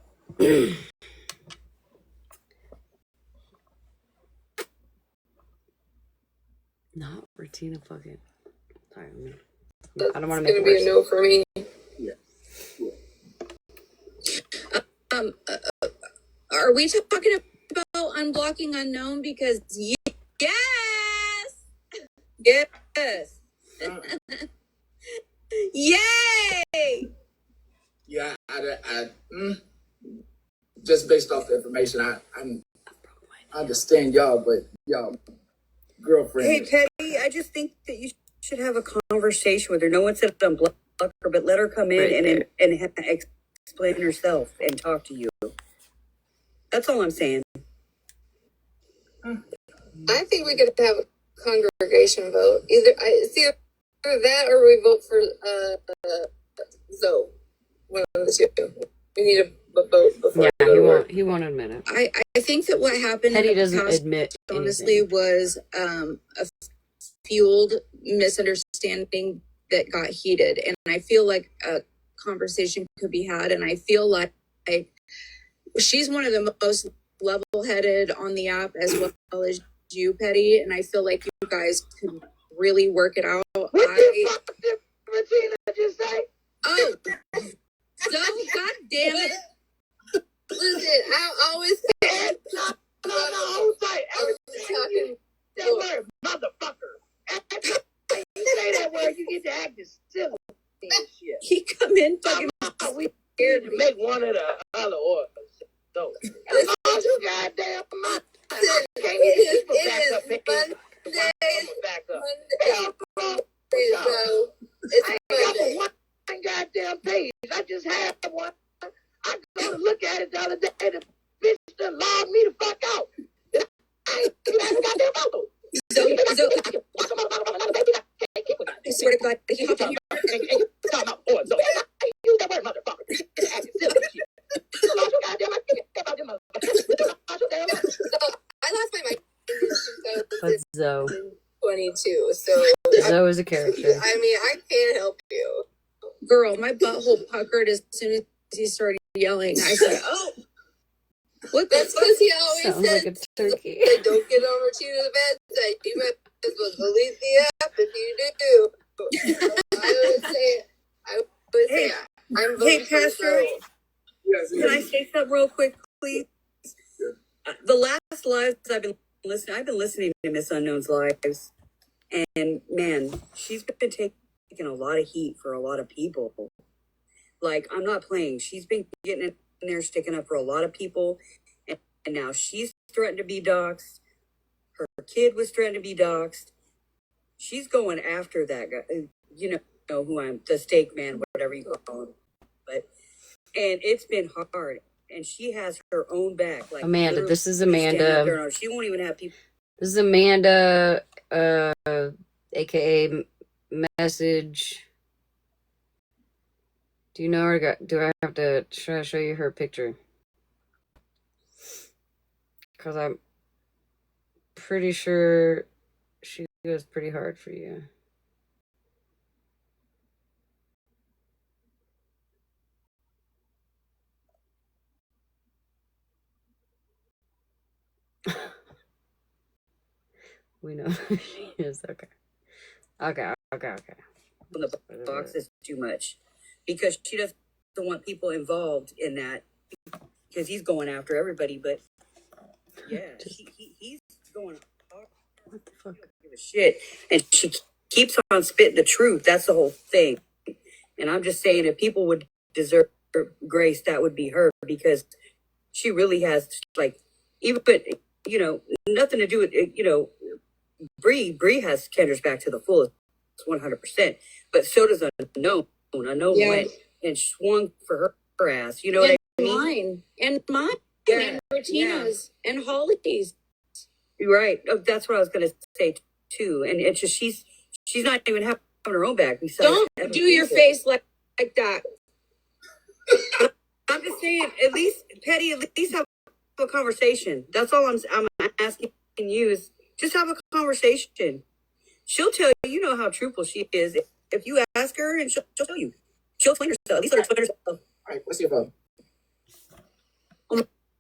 Not Retina fucking. Sorry, I don't want to make it be worse. a no for me. Yeah. Are we talking about unblocking unknown? Because yes, yay! Yeah, I just based off the information, I understand y'all, but y'all girlfriend. Hey, Petty, I just think that you should have a conversation with her. No one said unblock her, but let her come in Right and explain herself and talk to you. That's all I'm saying. I think we could have a congregation vote. It's either that or we vote for Zoe. One of the two. We need a vote before. Yeah, he won't admit it. I think that what happened Petty in the doesn't past, admit honestly, anything. was a fueled misunderstanding that got heated, and I feel like a conversation could be had, and I feel like she's one of the most level-headed on the app as well as you, Petty, and I feel like you guys could really work it out. What the fuck did Regina just say? Oh, so God damn it! Listen, I always say No, who's like everything? That word, motherfucker. You say that word, you get to acting silly and shit. He come in fucking We scared to make one of the other orders. So, as long as you goddamn mind, I can't get people back up here. Back up. it's I ain't got one goddamn page. I just had one. I go to look at it the other day. The bitch done logged me the fuck out. I ain't got a goddamn photo. I swear to God, he hopped in here. Use that word, motherfucker. Acting silly and shit. You lost your goddamn mind. About them motherfuckers. You lost your damn mind. I lost my mind in But Zoe. 2022, so Zoe is a character. I mean, I can't help you. Girl, my butthole puckered as soon as he started yelling. I said, "Oh, what the That's fuck?" because he always Sounds said, like a turkey. like, don't get on Regina's bad side. You might as well delete the app if you do. I would say, I'm voting Hey, for Pastor, Zoe. Yes, can I say something real quick, please? The last lives I've been listening to Miss Unknown's lives, and man, she's been taking a lot of heat for a lot of people. Like, I'm not playing. She's been getting in there, sticking up for a lot of people, and now she's threatened to be doxxed. Her kid was threatened to be doxxed. She's going after that guy. You know who I'm, the steak man, whatever you call him. But and it's been hard. And she has her own back. Like, Amanda, this is literally standing up there Amanda. on her. She won't even have people. This is Amanda, aka Message. Do you know her? Do I have to try to show you her picture? Because I'm pretty sure she goes pretty hard for you. We know who she is. Okay. Okay. On the box is too much because she doesn't want people involved in that because he's going after everybody. But yeah, he's going hard. What the fuck? Give a shit, and she keeps on spitting the truth. That's the whole thing. And I'm just saying, if people would deserve grace, that would be her because she really has like even nothing to do with Bree has Kendra's back to the fullest 100%, but so does Unknown. Unknown went and swung for her ass. You know what I mean? Mine and Retina's and Holly's. You're right. Oh, that's what I was gonna say too. And it's just she's not even having her own back. Don't do your face like that. I'm just saying, at least have a conversation. That's all I'm asking you is just have a conversation. She'll tell you, how truthful she is. If you ask her, and she'll tell you. She'll explain herself. At least let her explain herself. All right, let's see if Oh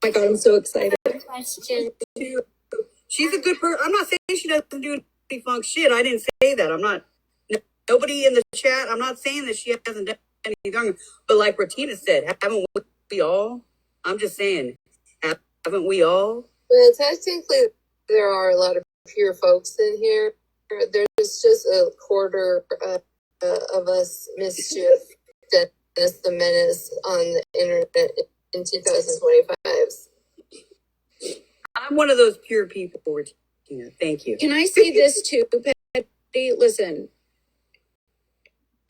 my god, I'm so excited. Question. She's a good person. I'm not saying she doesn't do any funk shit. I didn't say that. I'm not. Nobody in the chat. I'm not saying that she hasn't done anything. But like Retina said, haven't we all? I'm just saying, haven't we all? Well, technically, there are a lot of pure folks in here. There's just a quarter of us mischief Dennis the Menace on the internet in 2025. I'm one of those pure people, Retina. Thank you. Can I say this too, Patty? Listen,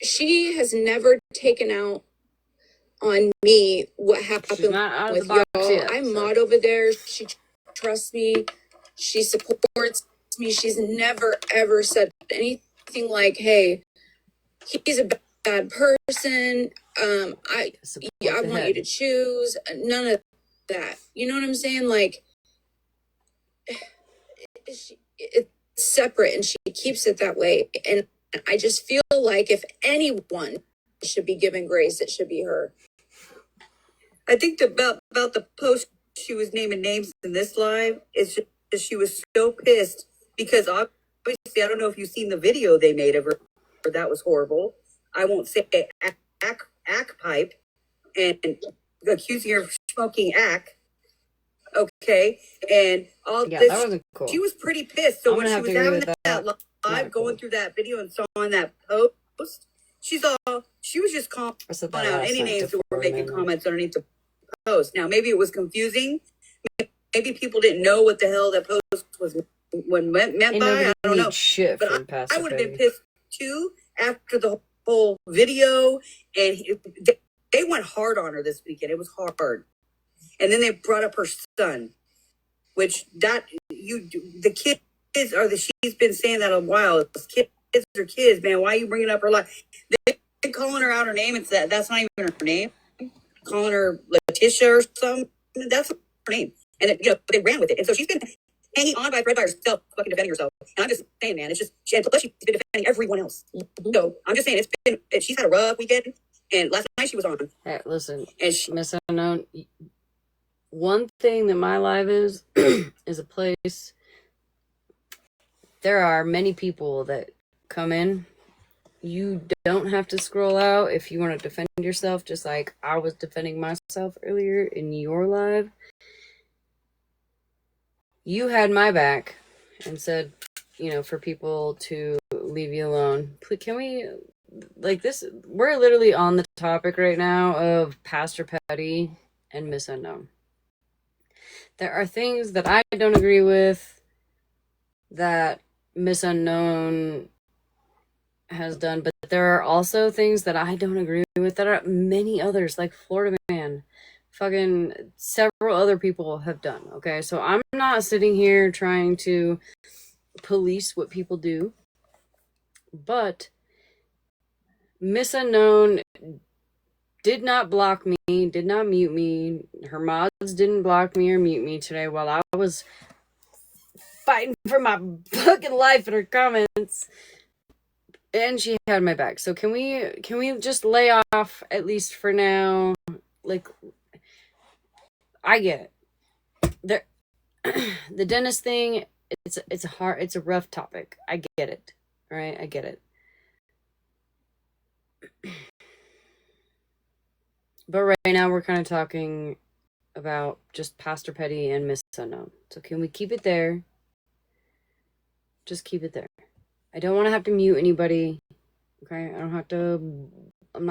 she has never taken out on me what happened with y'all. I'm not over there. She trusts me. She supports me. She's never ever said anything like, "Hey, he's a bad person. I want you to choose." None of that. You know what I'm saying? Like, it's separate, and she keeps it that way. And I just feel like if anyone should be given grace, it should be her. I think about the post she was naming names in this live is just she was so pissed because obviously I don't know if you've seen the video they made of her, or that was horrible. I won't say ack pipe and accusing her of smoking ack. Okay, and all this. That wasn't cool. She was pretty pissed. So when she was having that live, going through that video and saw on that post, she was just calling out any names that were making comments underneath the post. Now maybe it was confusing. Maybe people didn't know what the hell that post was meant by. I don't know. But I would have been pissed too after the whole video, and they went hard on her this weekend. It was hard. And then they brought up her son, which the kids she's been saying that a while. Kids are kids, man. Why are you bringing up her life? They're calling her out her name. That's not even her name. Calling her Letitia or something. That's her name. And they ran with it. And so she's been hanging on by a thread by herself, fucking defending herself. And I'm just saying, man, it's just plus she's been defending everyone else. So I'm just saying she's had a rough weekend. And last night she was on. Hey, listen, and Miss Unknown. One thing that my live is is a place. There are many people that come in. You don't have to scroll out if you want to defend yourself, just like I was defending myself earlier in your live. You had my back and said, for people to leave you alone. Can we, like this, we're literally on the topic right now of Pastor Petty and Miss Unknown. There are things that I don't agree with that Miss Unknown has done, but there are also things that I don't agree with that are many others, like Florida Man, fucking several other people have done. Okay, so I'm not sitting here trying to police what people do, but Miss Unknown did not block me, did not mute me. Her mods didn't block me or mute me today while I was fighting for my fucking life in her comments. And she had my back. So can we just lay off, at least for now? Like, I get it. The Dennis thing it's a rough topic. I get it. All right, I get it. But right now we're kind of talking about just Pastor Petty and Miss Unknown. So can we keep it there? Just keep it there. I don't want to have to mute anybody. Okay, I'm not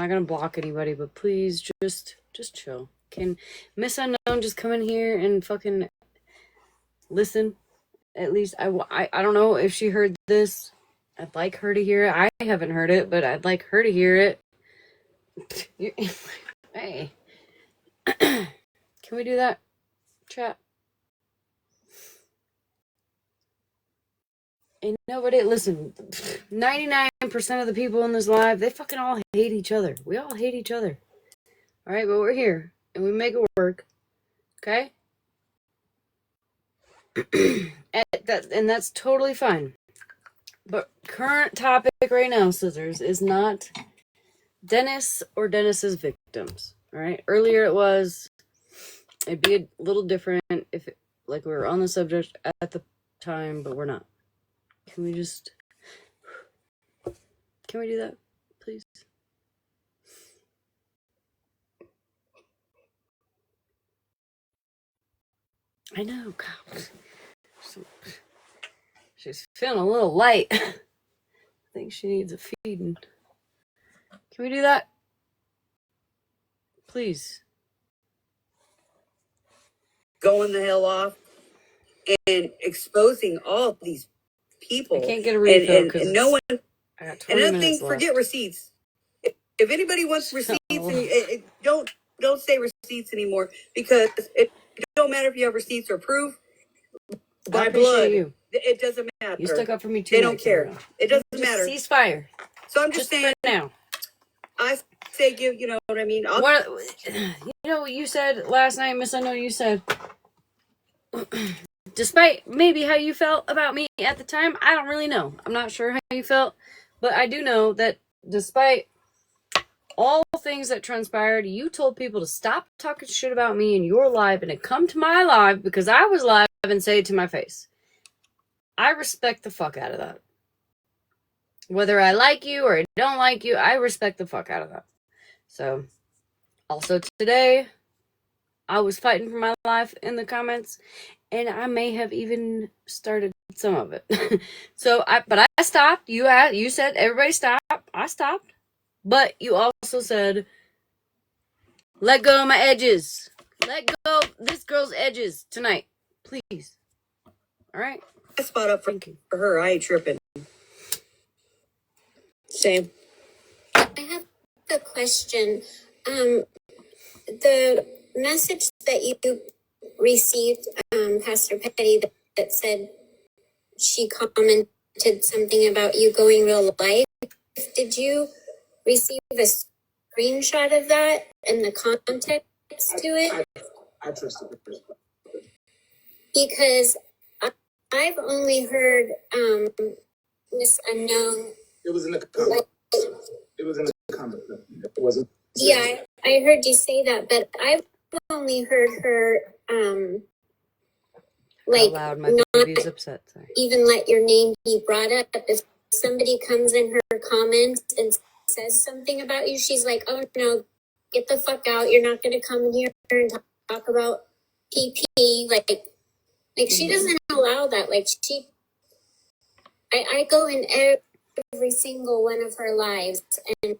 gonna block anybody, but please just chill. Can Miss Unknown just come in here and fucking listen? At least I don't know if she heard this. I'd like her to hear it. I haven't heard it, but I'd like her to hear it. Hey. Can we do that, chat? Ain't nobody, listen, 99% of the people in this live, they fucking all hate each other. We all hate each other. All right, but we're here, and we make it work. Okay? And that's totally fine. But current topic right now, Scissors, is not Dennis or Dennis's victims. All right? Earlier it'd be a little different if, we were on the subject at the time, but we're not. Can we do that, please? I know, God. She's feeling a little light. I think she needs a feeding. Can we do that? Please. Going the hell off and exposing all these people. I can't get a refill because and no one. I got 20 another minutes thing, left. forget receipts. If anybody wants receipts, and don't say receipts anymore, because it don't matter if you have receipts or proof. By blood, you. It doesn't matter. You stuck up for me too. They don't care. It doesn't matter. Ceasefire. So I'm just saying. For now. I say give. You know what I mean. You know what you said last night, Miss Unknown? You said, despite maybe how you felt about me at the time, I don't really know. I'm not sure how you felt, but I do know that despite all things that transpired, you told people to stop talking shit about me in your live and to come to my live because I was live and say it to my face. I respect the fuck out of that. Whether I like you or I don't like you, I respect the fuck out of that. So, also today, I was fighting for my life in the comments, and I may have even started some of it. But I stopped. You said everybody stop. I stopped. But you also said, let go of my edges. Let go of this girl's edges tonight. Please. All right? I spot up for her. I ain't tripping. Same. I have a question. The message that you received, Pastor Petty, that said she commented something about you going real life. Did you receive a screenshot of that and the context to it? I trust it. Because I've only heard Miss Unknown. It was in the comment. It was in the comment. It wasn't. Yeah, I heard you say that, but I've only heard her How loud my baby's upset. Sorry. Even let your name be brought up. If somebody comes in her comments and says something about you, she's like, oh no, get the fuck out. You're not going to come in here and talk about PP. Like she doesn't allow that. I go in every single one of her lives, and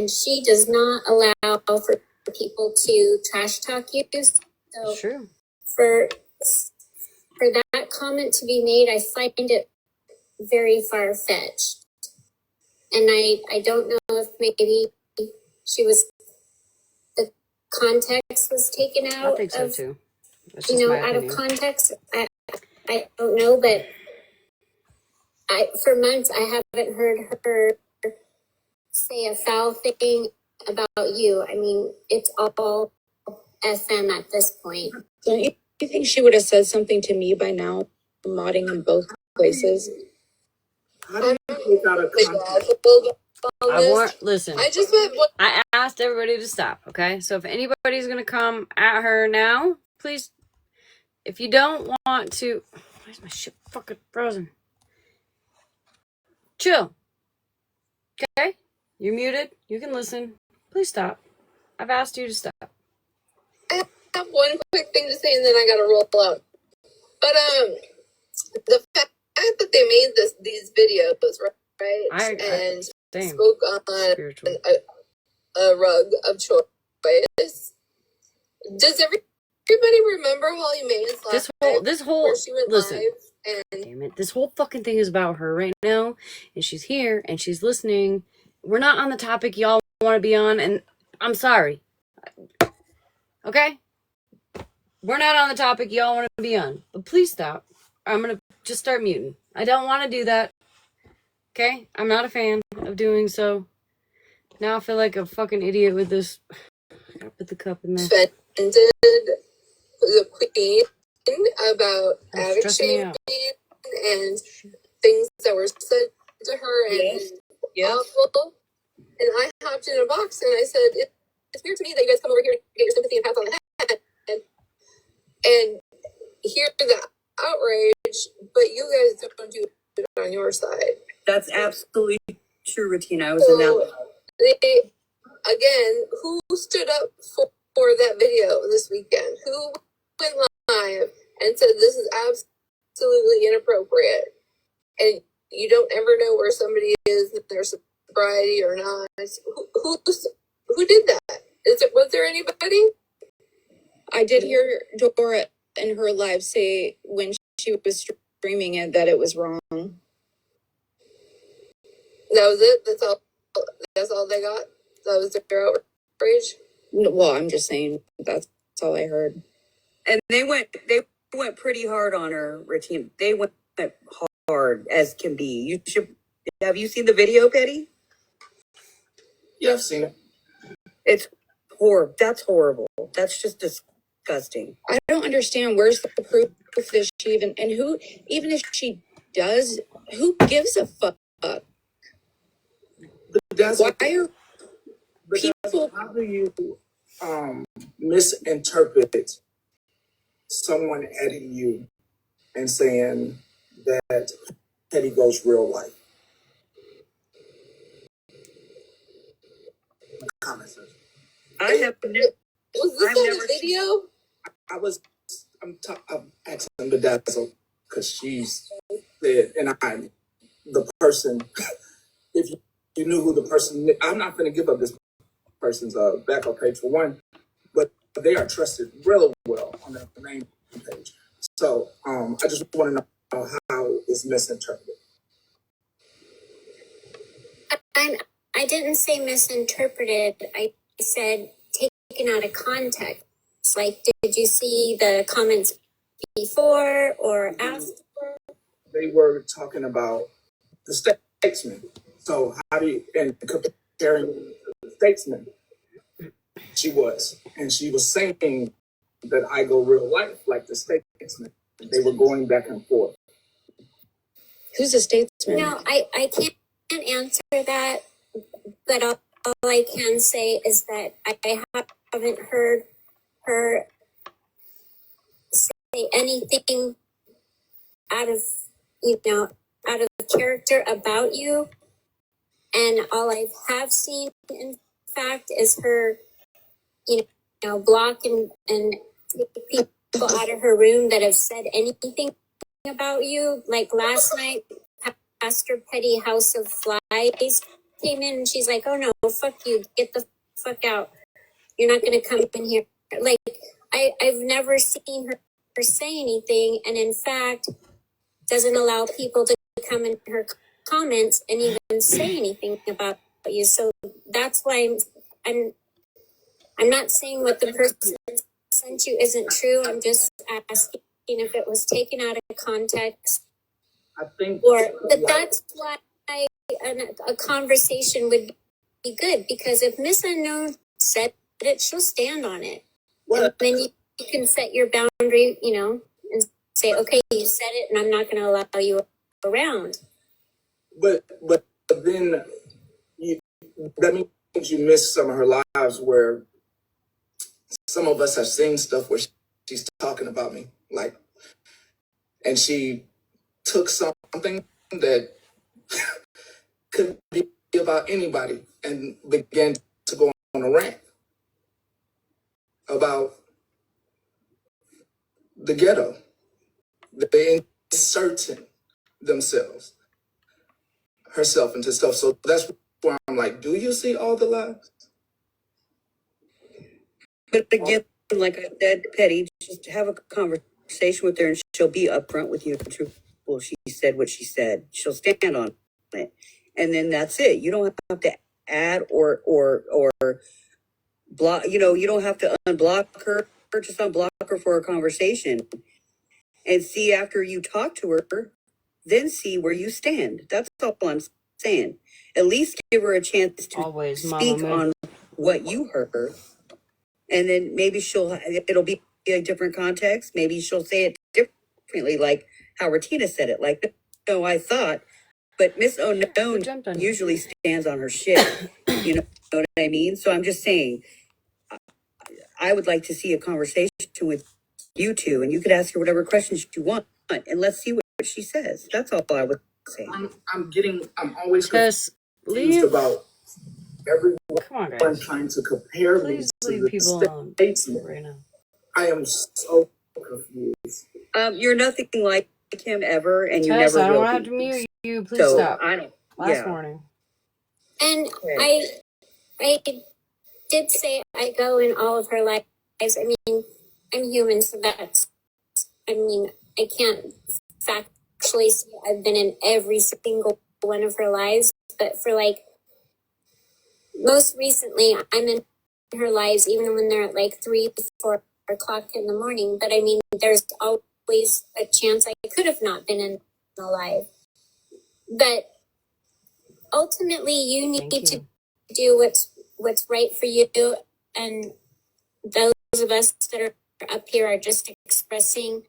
she does not allow for people to trash talk you. So true. For that comment to be made, I find it very far-fetched. And I don't know if maybe the context was taken out. I think so too. That's out of context. I don't know, but for months I haven't heard her say a foul thing about you. I mean, it's all FM at this point. Don't you think she would have said something to me by now, modding in both places? Listen. I I asked everybody to stop, okay? So if anybody's gonna come at her now, please, if you don't want to, Why is my shit fucking frozen? Chill. Okay? You're muted. You can listen. Please stop. I've asked you to stop. I have one quick thing to say, and then I gotta roll out. But the fact that they made these videos, right, and spoke on a rug of choice. Does everybody remember Holly Mae's live? This whole where she went listen. live and Damn it. This whole fucking thing is about her right now, and she's here and she's listening. We're not on the topic y'all want to be on, and I'm sorry. Okay? We're not on the topic y'all want to be on. But please stop. I'm going to just start muting. I don't want to do that. Okay? I'm not a fan of doing so. Now I feel like a fucking idiot with this. I gotta put the cup in there. offended the queen about addict shaming and things that were said to her and awful. And I hopped in a box and I said, it's weird to me that you guys come over here to get your sympathy and pats on the head and hear the outrage, but you guys don't do it on your side. That's absolutely true, Regina. I was in that. Again, who stood up for that video this weekend? Who went live and said this is absolutely inappropriate? And you don't ever know where somebody is in their sobriety or not. Who did that? Was there anybody? I did hear Dora in her live say when she was streaming it that it was wrong. That was it? That's all they got? That was their outrage? Well, I'm just saying that's all I heard. And they went pretty hard on her, Regina. They went hard as can be. Have you seen the video, Petty? Yeah, I've seen it. It's horrible. That's horrible. That's just disgusting. I don't understand where's the proof that she even, and who, even if she does, who gives a fuck? Why are people? How do you misinterpret someone adding you and saying that Petty goes real life? Comments. I have never. Was this on the video? I'm asking Bedazzle because she's said, and the person, if you knew who the person, I'm not going to give up this person's backup page for one, but they are trusted really well on their main page. So I just want to know how it's misinterpreted. I didn't say misinterpreted. I said taken out of context. Like, did you see the comments before or after? They were talking about the statesman. So how do you, and comparing the statesman, she was saying that I go real life like the statesman. They were going back and forth. Who's a statesman? No, I can't answer that, but all I can say is that I haven't heard her say anything out of character about you. And all I have seen, in fact, is her, block and take people out of her room that have said anything about you. Like last night, Pastor Petty House of Flies came in and she's like, "Oh no, fuck you, get the fuck out. You're not going to come in here." Like, I've never seen her say anything, and in fact, doesn't allow people to come in her comments and even say anything about you. So that's why I'm not saying what the person sent you isn't true. I'm just asking if it was taken out of context. I think, that's why a conversation would be good, because if Miss Unknown said it, she'll stand on it. Well, and then you can set your boundary, and say, okay, you said it, and I'm not going to allow you around. But then that means you miss some of her lives where some of us have seen stuff where she's talking about me. Like, and she took something that could be about anybody and began to go on a rant about the ghetto. They inserting themselves, herself into stuff. So that's where I'm like, do you see all the lies? But again, like I said, Petty, just have a conversation with her and she'll be upfront with you and truthful. She said what she said. She'll stand on it. And then that's it. You don't have to add or block, you don't have to unblock her or just unblock her for a conversation. And see after you talk to her, then see where you stand. That's all I'm saying. At least give her a chance to Always, Mama speak Moon. on what you heard. And then maybe it'll be a different context. Maybe she'll say it differently, like how Ratina said it. Like, no, I thought, but Miss Unknown usually stands on her shit. You know what I mean? So I'm just saying, I would like to see a conversation with you two, and you could ask her whatever questions you want, and let's see what she says. That's all I would say. I'm always Just confused leave. about everyone Come on, guys. trying to compare me Please to leave the people alone statesman. right now. I am so confused. You're nothing like him ever, and you Tess, never I don't will want to have be. to mute you. Please So stop. I don't. Last warning. And Okay. I did say I go in all of her lives. I mean, I'm human, so I can't factually say I've been in every single one of her lives, but for like most recently, I'm in her lives even when they're at like 3-4 o'clock in the morning. But I mean, there's always a chance I could have not been alive. But ultimately, you need to do what's right for you, and those of us that are up here are just expressing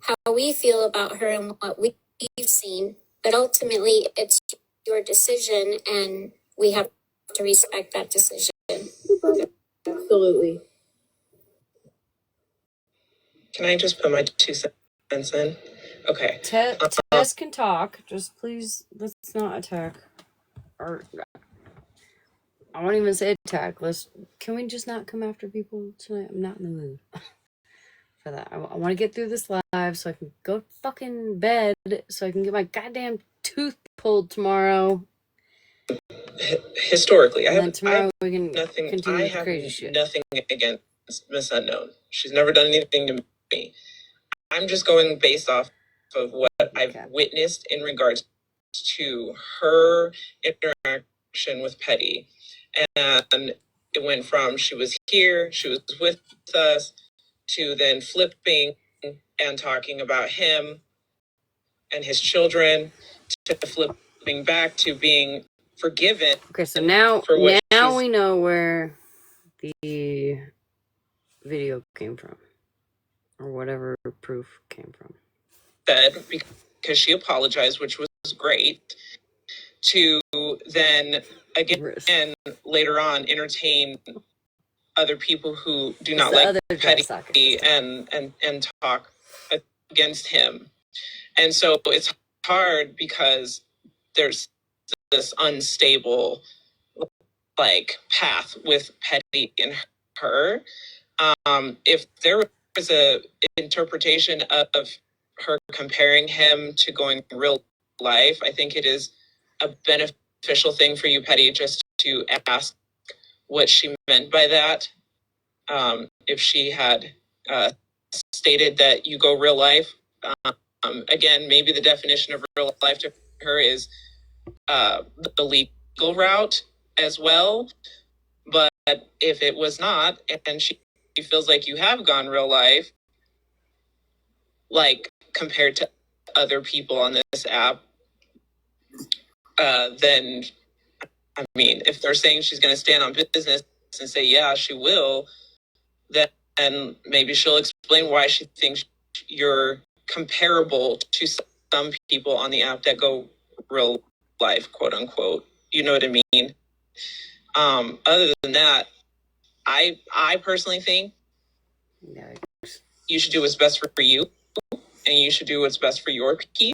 how we feel about her and what we've seen. But ultimately, it's your decision, and we have to respect that decision. Absolutely. Can I just put my 2 cents in? Okay. Tess can talk. Just please, let's not attack. Or I won't even say attack. Can we just not come after people tonight? I'm not in the mood for that. I want to get through this live so I can go fucking bed so I can get my goddamn tooth pulled tomorrow. Historically, and then tomorrow we can nothing. continue I with the have crazy shit. nothing against Miss Unknown. She's never done anything to me. I'm just going based off of what I've witnessed in regards to her interaction with Petty, and it went from she was here, she was with us, to then flipping and talking about him and his children, to flipping back to being forgiven. Okay, so now we know where the video came from, or whatever proof came from. Said because she apologized, which was great. To then again later on entertain other people who do not like Petty and talk against him. And so it's hard because there's this unstable path with Petty and her. If there was a interpretation of her comparing him to going real life, I think it is a beneficial thing for you, Petty, just to ask what she meant by that. If she had stated that you go real life, again, maybe the definition of real life to her is the legal route as well. But if it was not, and she feels like you have gone real life, like compared to other people on this app, then, I mean, if they're saying she's going to stand on business and say, yeah, she will, then maybe she'll explain why she thinks you're comparable to some people on the app that go real life, quote unquote. You know what I mean? Other than that, I personally think you should do what's best for you and you should do what's best for your peace.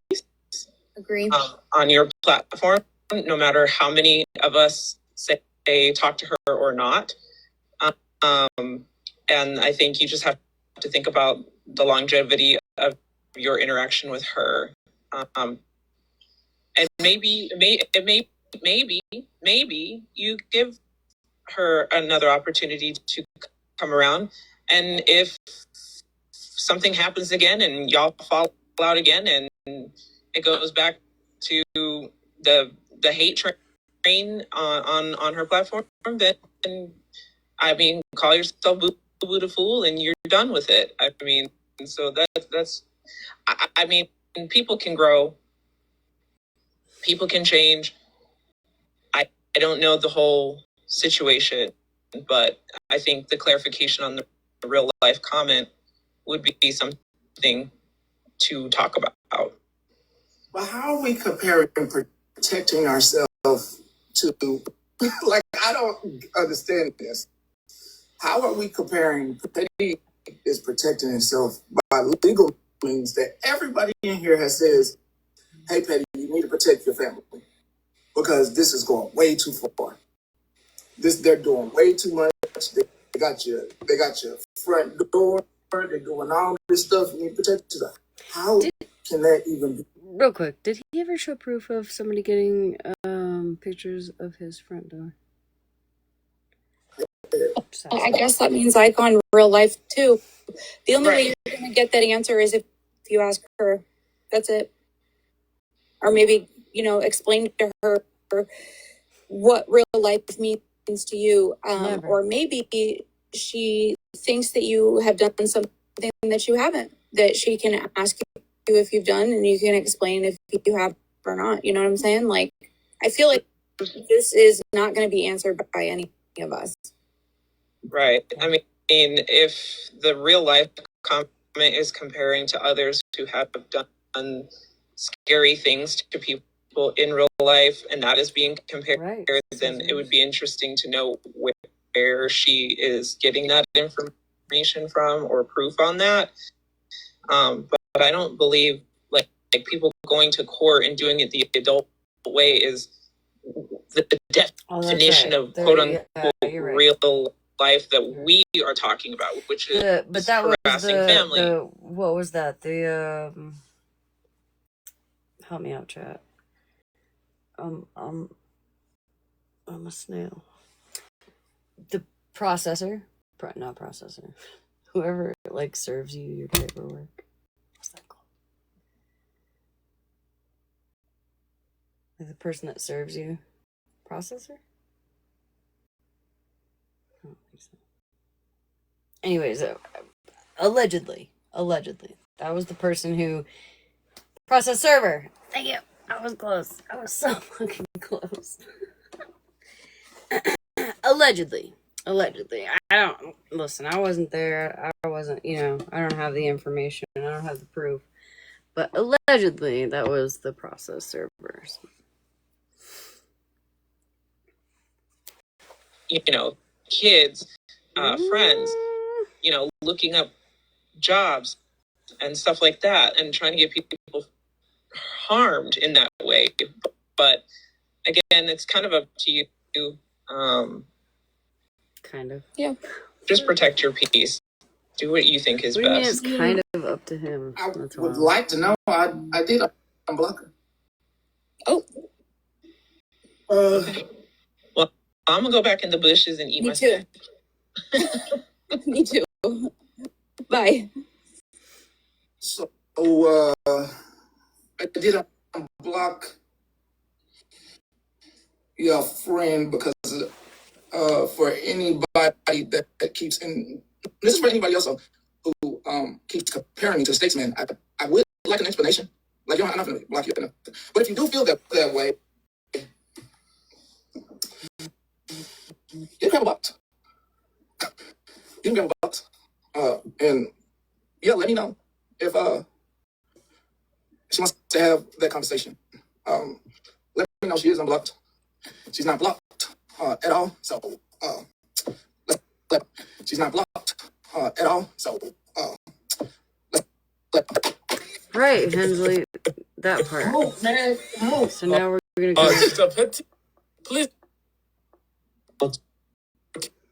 Agree. On your platform, no matter how many of us say talk to her or not. And I think you just have to think about the longevity of your interaction with her. And maybe you give her another opportunity to come around. And if something happens again and y'all fall out again and it goes back to the hate train on her platform, then I mean, call yourself boo the fool and you're done with it. I mean, so that's I mean, people can grow, people can change. I don't know the whole situation, but I think the clarification on the real life comment would be something to talk about. But how are we comparing protecting ourselves to, like, I don't understand this. How are we comparing Petty is protecting himself by legal means that everybody in here has says, hey, Petty, you need to protect your family because this is going way too far. They're doing way too much. They got your front door. They're doing all this stuff. You need to protect yourself. How can that even be? Real quick, did he ever show proof of somebody getting pictures of his front door? I guess that means icon real life too. The only way you're going to get that answer is if you ask her. That's it. Or maybe, explain to her what real life means to you. Or maybe she thinks that you have done something that you haven't, that she can ask you if you've done, and you can explain if you have or not. You know what I'm saying? Like, I feel like this is not going to be answered by any of us. Right. I mean, if the real life comment is comparing to others who have done scary things to people in real life, and that is being compared, then it would be interesting to know where she is getting that information from or proof on that. But I don't believe like people going to court and doing it the adult way is the definition of quote unquote real life that we are talking about, which is harassing family. What was that? Help me out, chat. I'm a snail. The processor, not processor. Whoever like serves you your paperwork. What's that called? Like the person that serves you, processor. I don't think so. Anyways, allegedly, that was the person who processed server. Thank you. I was close. I was so fucking close. Allegedly. I don't listen. I wasn't there. I wasn't. I don't have the information. I don't have the proof. But allegedly, that was the process servers. Kids, friends, looking up jobs and stuff like that, and trying to get people harmed in that way. But again, it's kind of up to you. Kind of. Yeah. Just protect your peace. Do what you think is best. It's kind of up to him. I would like to know. I did unblock her. Oh. Well, I'm gonna go back in the bushes and eat my snack. Me too. Bye. So, I did unblock your friend because for anybody that keeps, and this is for anybody else who keeps comparing me to a statesman, I would like an explanation. Like, I'm not going to block you. But if you do feel that way, you can have a box. You can have a box. And yeah, let me know if she wants to have that conversation. Let me know she is unblocked. She's not blocked at all. So she's not blocked at all. So Right, Hensley. That part. Move, man. Move. So now we're gonna go. Sister Petty, please.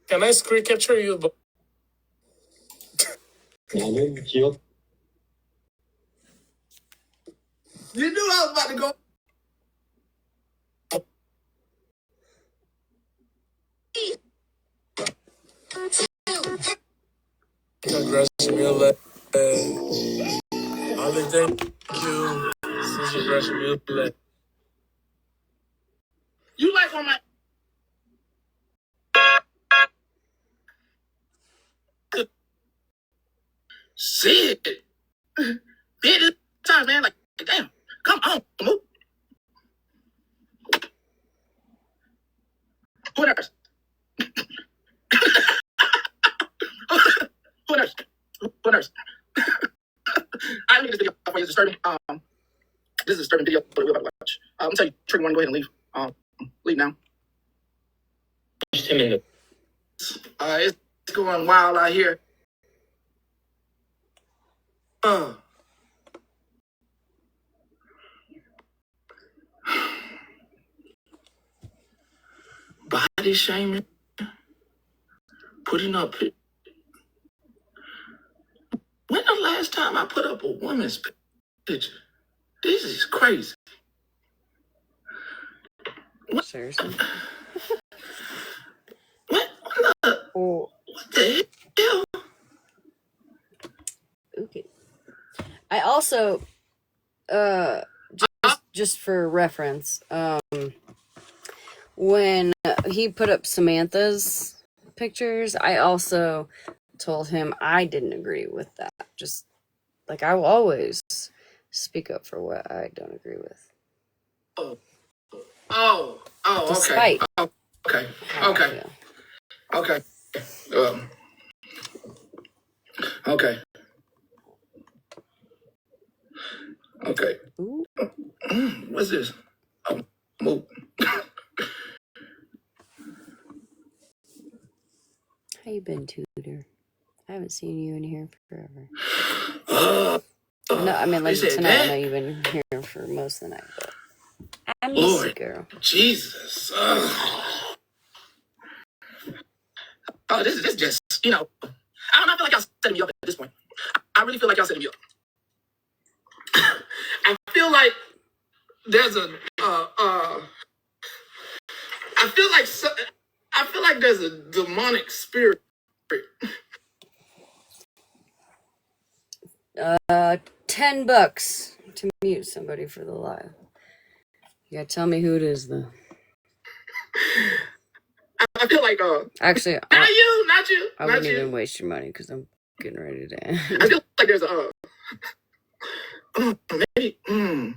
Can I screen capture you? 나는 기억 You knew I was about to go. Congratulations. Ollie, thank you. Congratulations. You like one of my shit. Did this time, man. Like, damn. Come on, move. Who knows? Who knows? Who knows? I look at this video for you. It's disturbing. This is a disturbing video for we're about to watch. I'm gonna tell you, trigger one, go ahead and leave. Leave now. It's going wild out here. Body shaming, putting up. When the last time I put up a woman's picture? This is crazy. Seriously. What the hell? Okay. I also, just for reference, when he put up Samantha's pictures, I also told him I didn't agree with that. Just like I will always speak up for what I don't agree with. Okay. Okay. Okay. Ooh. What's this? Move. How you been, Tudor? I haven't seen you in here forever. No, I mean like tonight. I know you've been here for most of the night, but I miss you, girl. Jesus. This is just, I don't know, I feel like y'all setting me up at this point. I really feel like y'all setting me up. I feel like there's I feel like there's a demonic spirit. $10 to mute somebody for the live. You gotta tell me who it is, though. I feel like actually, not you. I wouldn't even waste your money because I'm getting ready to end. I feel like there's a maybe. You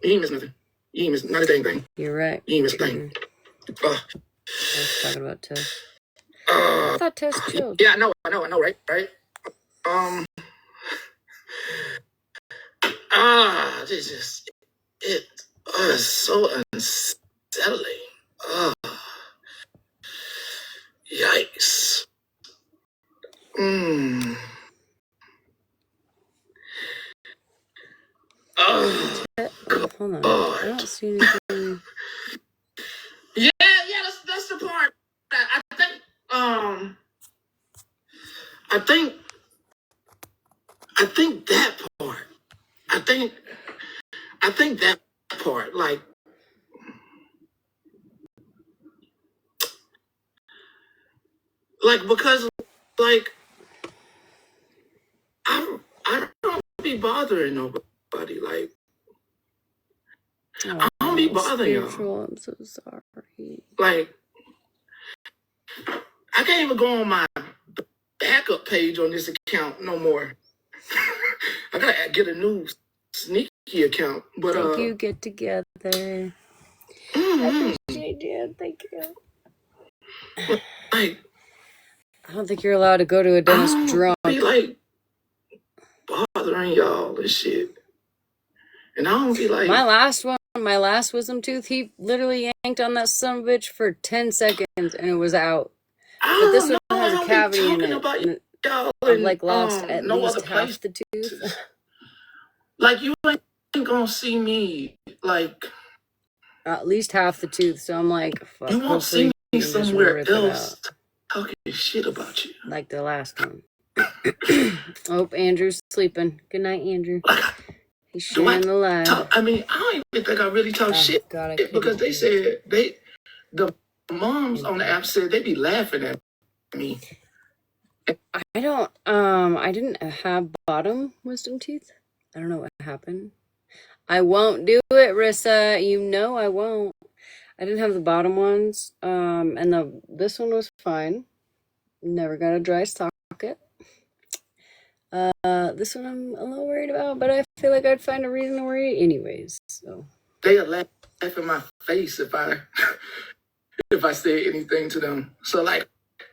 ain't miss nothing. You ain't miss not a dang thing. You're right. You ain't miss a thing. I was talking about Tess. I thought Tess chilled. Yeah, I know, right? This is it. It's so unsettling. Yikes. Hold on. I don't see anything. Yeah, that's the part. I think that part. I think that part, like because like I don't be bothering nobody. Like I don't be bothering y'all. I'm so sorry. Like I can't even go on my backup page on this account no more. I gotta get a new sneaky account. But thank you. Get together. I appreciate you. Thank you. Like I don't think you're allowed to go to a dentist drunk. Be like bothering y'all and shit. And I don't be like my last wisdom tooth, he literally yanked on that son of a bitch for 10 seconds and it was out. But this one has a cap have any in talking it. about And y'all I've in like lost at no other least half places. the tooth. Like you ain't gonna see me like At least half the tooth. So I'm like, fuck. you won't see Hopefully me you can just somewhere rip it else out talking shit about you. like the last one. Oh, Andrew's sleeping. Good night, Andrew. Like He's do I sharing the live. talk? I mean, I don't even think I really talk Oh shit God, I because couldn't. they said the moms on the app said they be laughing at me. I don't. I didn't have bottom wisdom teeth. I don't know what happened. I won't do it, Rissa. You know I won't. I didn't have the bottom ones. And this one was fine. Never got a dry socket. This one I'm a little worried about, but I feel like I'd find a reason to worry anyways. So They'll laugh in my face if I if I say anything to them. So like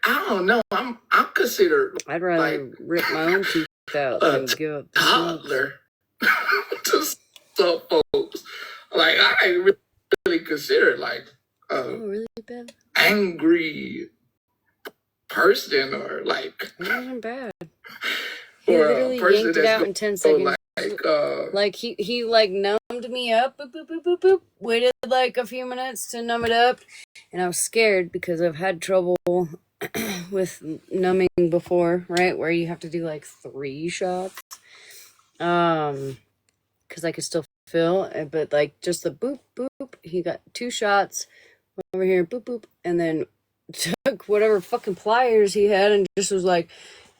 I don't know. I'm considered I'd rather like rip my own teeth out a than give up the tubes. toddler to some folks. Like I ain't really considered like Oh, really bad? angry person or like It wasn't bad. He or a literally person yanked it that's out in 10 seconds. like He like numbed me up, boop, boop, boop, boop, boop. Waited like a few minutes to numb it up, and I was scared because I've had trouble with numbing before, right? Where you have to do like 3 shots, because I could still feel, but like just the boop boop. He got 2 shots over here, boop boop, and then took whatever fucking pliers he had and just was like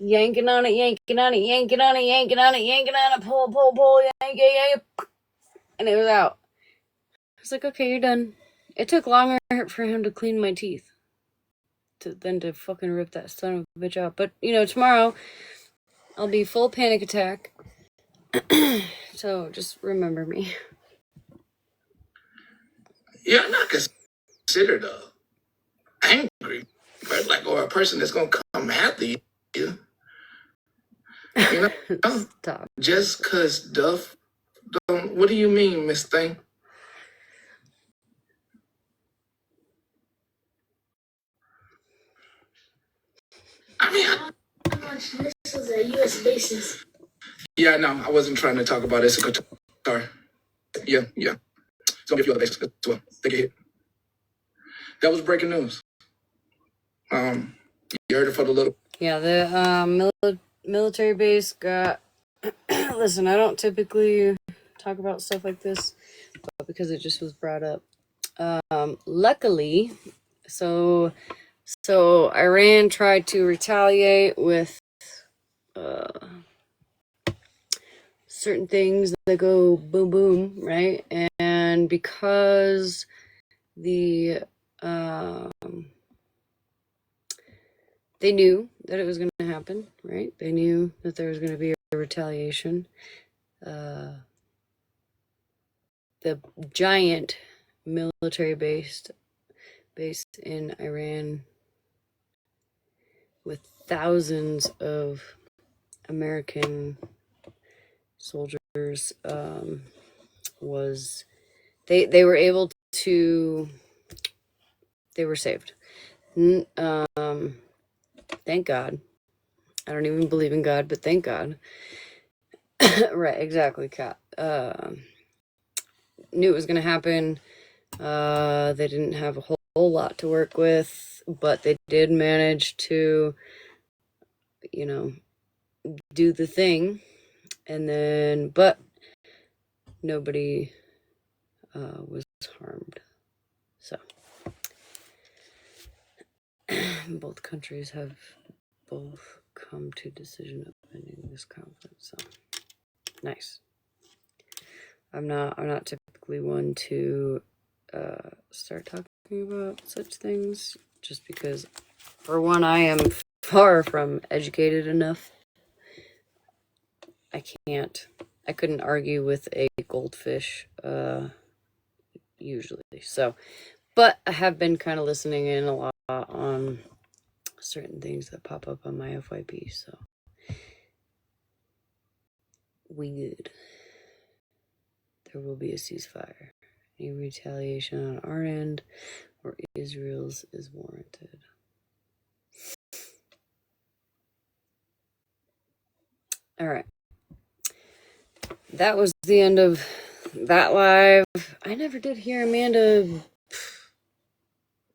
yanking on it, yanking on it, yanking on it, yanking on it, yanking on it, pull, pull, pull, yank, yank, yank, and it was out. I was like, okay, you're done. It took longer for him to clean my teeth than to fucking rip that son of a bitch out. But, you know, tomorrow I'll be full panic attack. So just remember me. you're not considered angry, but like or a person that's gonna come after you. You know, Stop. just cause Duff don't. What do you mean, Miss Thing? I mean, Watch missiles at U.S. bases. yeah, no, I wasn't trying to talk about Issachar. Yeah. It's gonna be a few other bases as well. They get hit. That was breaking news. You heard it for the little. Yeah, the military base got. Listen, I don't typically talk about stuff like this, but because it just was brought up. Luckily, so Iran tried to retaliate with certain things that go boom boom, right? And because the they knew that it was going to happen, right? They knew that there was going to be a retaliation. The giant military base in Iran with thousands of American soldiers was they were able to they were saved. Thank God. I don't even believe in God, but thank God. Right, exactly, Kat. Knew it was going to happen. They didn't have a whole lot to work with, but they did manage to, you know, do the thing. And then, but nobody was harmed. So, both countries have both come to decision of ending this conflict. So, nice. I'm not typically one to start talking about such things, just because, for one, I am far from educated enough. I couldn't argue with a goldfish, usually. So, but I have been kind of listening in a lot on certain things that pop up on my FYP. So, we good. There will be a ceasefire. Any retaliation on our end or Israel's is warranted. All right. That was the end of that live. I never did hear Amanda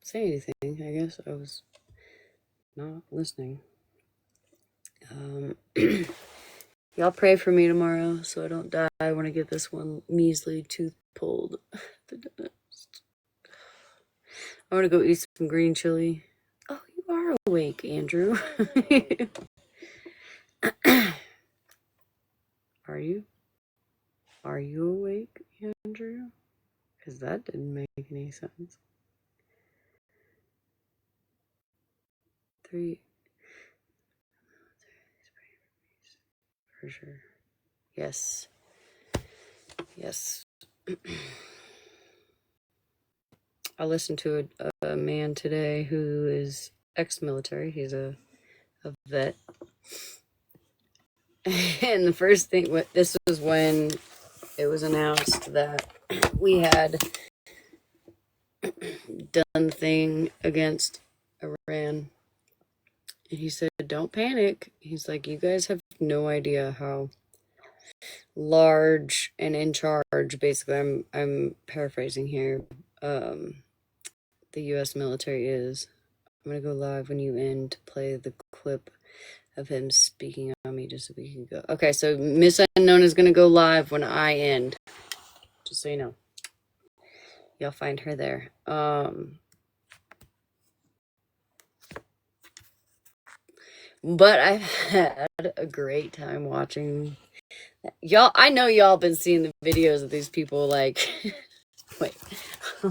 say anything. I guess I was not listening. Y'all pray for me tomorrow so I don't die when I get this one measly tooth pulled. I want to go eat some green chili. Oh, you are awake, Andrew. Are you? Are you awake, Andrew? Because that didn't make any sense. 3. For sure. Yes. Yes. I listened to a man today who is ex-military. He's a vet. And the first thing, this was when it was announced that we had done the thing against Iran. And he said, don't panic. He's like, you guys have no idea how large and in charge, basically, I'm paraphrasing here, the U.S. military is. I'm going to go live when you end to play the clip of him speaking on me just a week ago. Okay, so Miss Unknown is going to go live when I end. Just so you know. You'll find her there. But I've had a great time watching y'all. I know y'all been seeing the videos of these people like wait,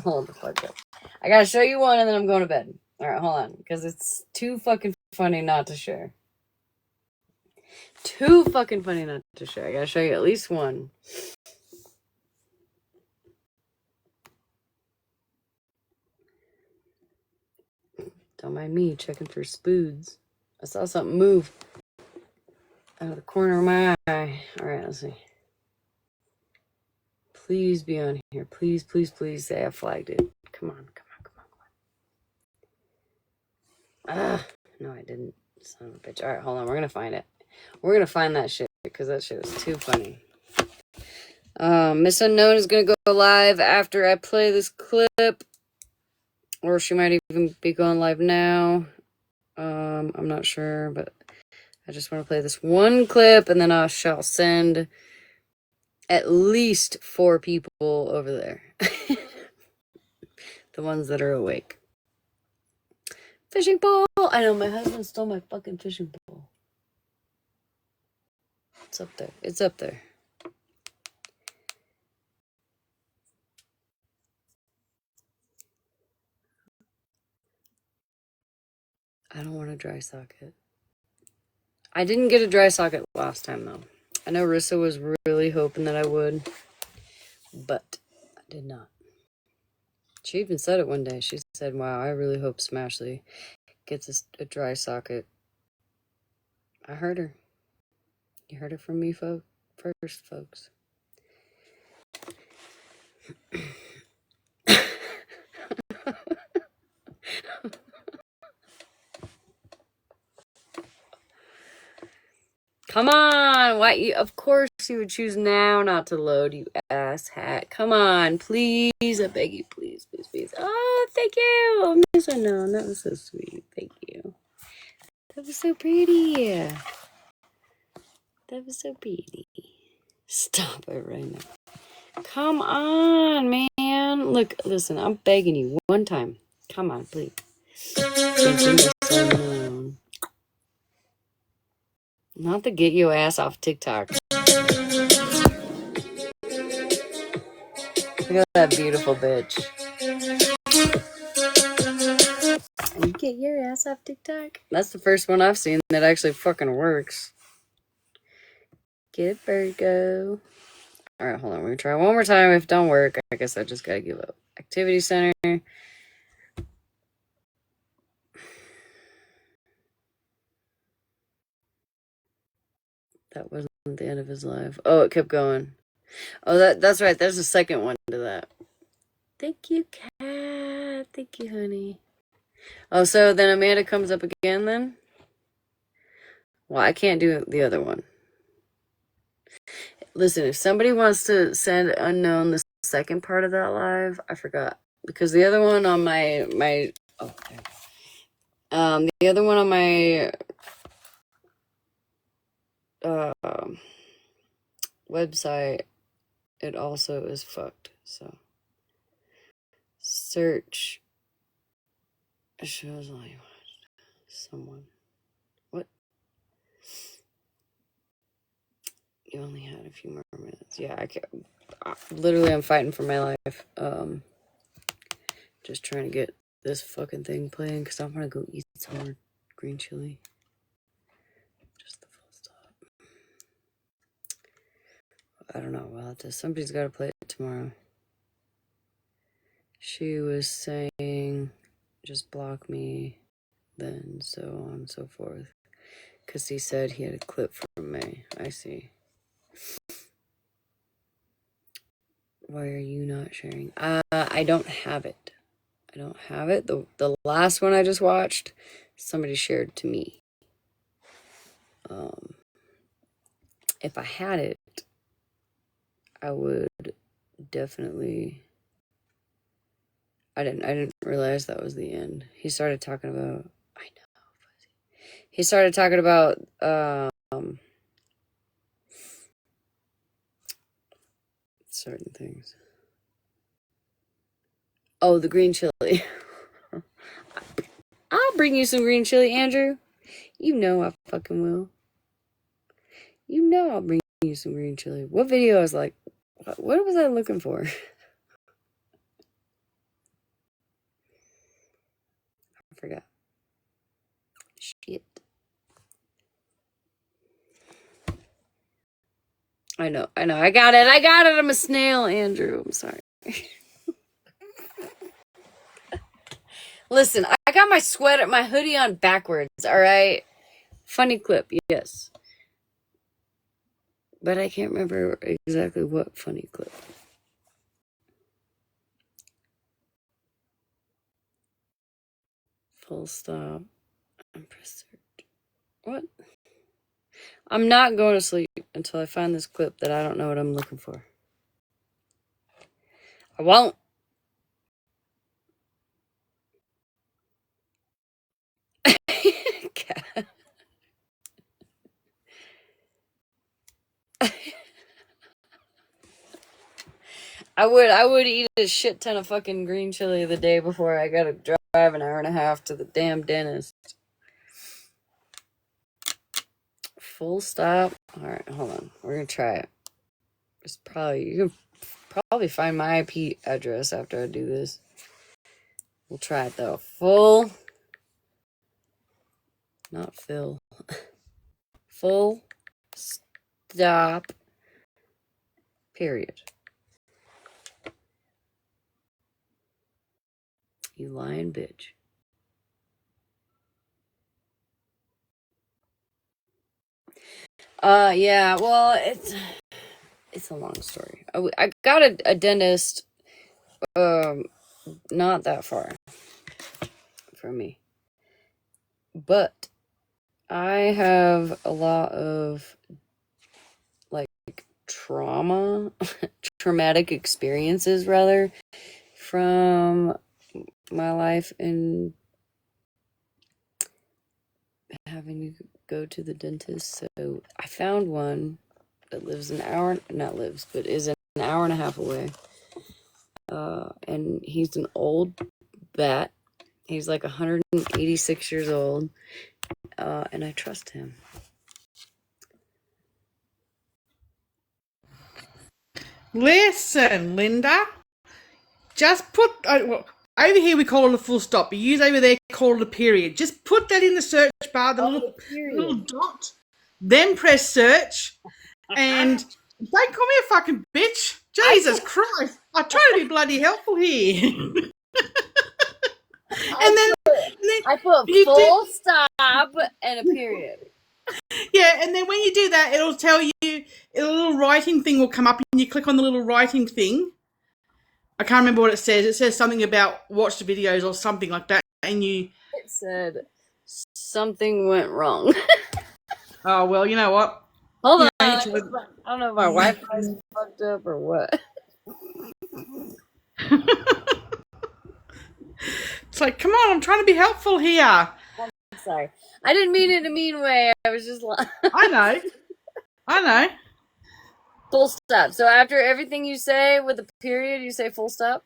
hold the fuck up. I gotta show you one and then I'm going to bed. Alright, hold on. Because it's too fucking funny not to share. Too fucking funny not to share. I gotta show you at least one. Don't mind me checking for spoods. I saw something move out of the corner of my eye. Alright, let's see. Please be on here. Please, please, please say I flagged it. Come on, come on, come on, come on. Ah, no, I didn't. Son of a bitch. Alright, hold on. We're gonna find it. We're gonna find that shit because that shit was too funny. Miss Unknown is gonna go live after I play this clip. Or she might even be going live now. I'm not sure, but I just want to play this one clip and then I shall send at least 4 people over there. The ones that are awake. Fishing pole! I know, my husband stole my fucking fishing pole. It's up there. It's up there. I don't want a dry socket. I didn't get a dry socket last time, though. I know Rissa was really hoping that I would, but I did not. She even said it one day. She said, wow, I really hope Smashleigh gets a dry socket. I heard her. You heard it from me first, folks. Come on! Why you? Of course you would choose now not to load, you ass hat. Come on, please. I beg you, please, please, please. Oh, thank you, Miss Unknown. That was so sweet. Thank you. That was so pretty. That was so pretty. Stop it right now. Come on, man. Look, listen, I'm begging you one time. Come on, please. Thank you, Miss Unknown. Not to get your ass off TikTok. Look at that beautiful bitch. And get your ass off TikTok. That's the first one I've seen that actually fucking works. Get it, Virgo. Alright, hold on. We're gonna try one more time. If it don't work, I guess I just gotta give up. Activity center. That wasn't the end of his life. Oh, it kept going. Oh, that's right. There's a second one to that. Thank you, cat. Thank you, honey. Oh, so then Amanda comes up again then? Well, I can't do the other one. Listen, if somebody wants to send unknown the second part of that live, I forgot because the other one on my the other one on my website, it also is fucked. So search shows only someone. What? You only had a few more minutes. Yeah, I can't. Literally, I'm fighting for my life. Just trying to get this fucking thing playing because I want to go eat some more green chili. Just the full stop. I don't know. Well, somebody's got to play it tomorrow. She was saying, just block me, then so on and so forth. Because he said he had a clip from May. I see. Why are you not sharing? I don't have it. I don't have it. The last one I just watched, somebody shared to me. If I had it, I would definitely. I didn't realize that was the end. He started talking about. I know. He started talking about certain things. Oh, the green chili. I'll bring you some green chili, Andrew. You know I fucking will. You know I'll bring you some green chili. What video is like? What was I looking for? I forgot. Shit. I know. I got it. I'm a snail, Andrew. I'm sorry. Listen, I got my hoodie on backwards, all right? Funny clip, yes. But I can't remember exactly what funny clip. Full stop. And press search. What? I'm not going to sleep until I find this clip that I don't know what I'm looking for. I won't. I would eat a shit ton of fucking green chili the day before I gotta drive an hour and a half to the damn dentist. Full stop. Alright, hold on. We're gonna try it. You can probably find my IP address after I do this. We'll try it though. Full. Not Phil. Full stop. Period. You lying bitch. Yeah, well, it's a long story. I got a dentist, not that far from me. But I have a lot of, like, traumatic experiences, rather, from my life in having to go to the dentist. So I found one that is an hour and a half away. And he's an old bat. He's like 186 years old. And I trust him. Listen, Linda. Just put over here we call it a full stop. You use over there call it a period. Just put that in the search bar, the little dot. Then press search, and don't call me a fucking bitch. Jesus Christ! I try to be bloody helpful here. I put full stop and a period. Yeah, and then when you do that, it'll tell you a little writing thing will come up, and you click on the little writing thing. I can't remember what it says. It says something about watch the videos or something like that, and you. It said something went wrong. Oh well, you know what? Hold on. You know, I don't know if my Wi-Fi's fucked up or what. it's like, come on, I'm trying to be helpful here. I'm sorry. I didn't mean it in a mean way. I was just I know. full stop. So after everything you say with a period, you say full stop?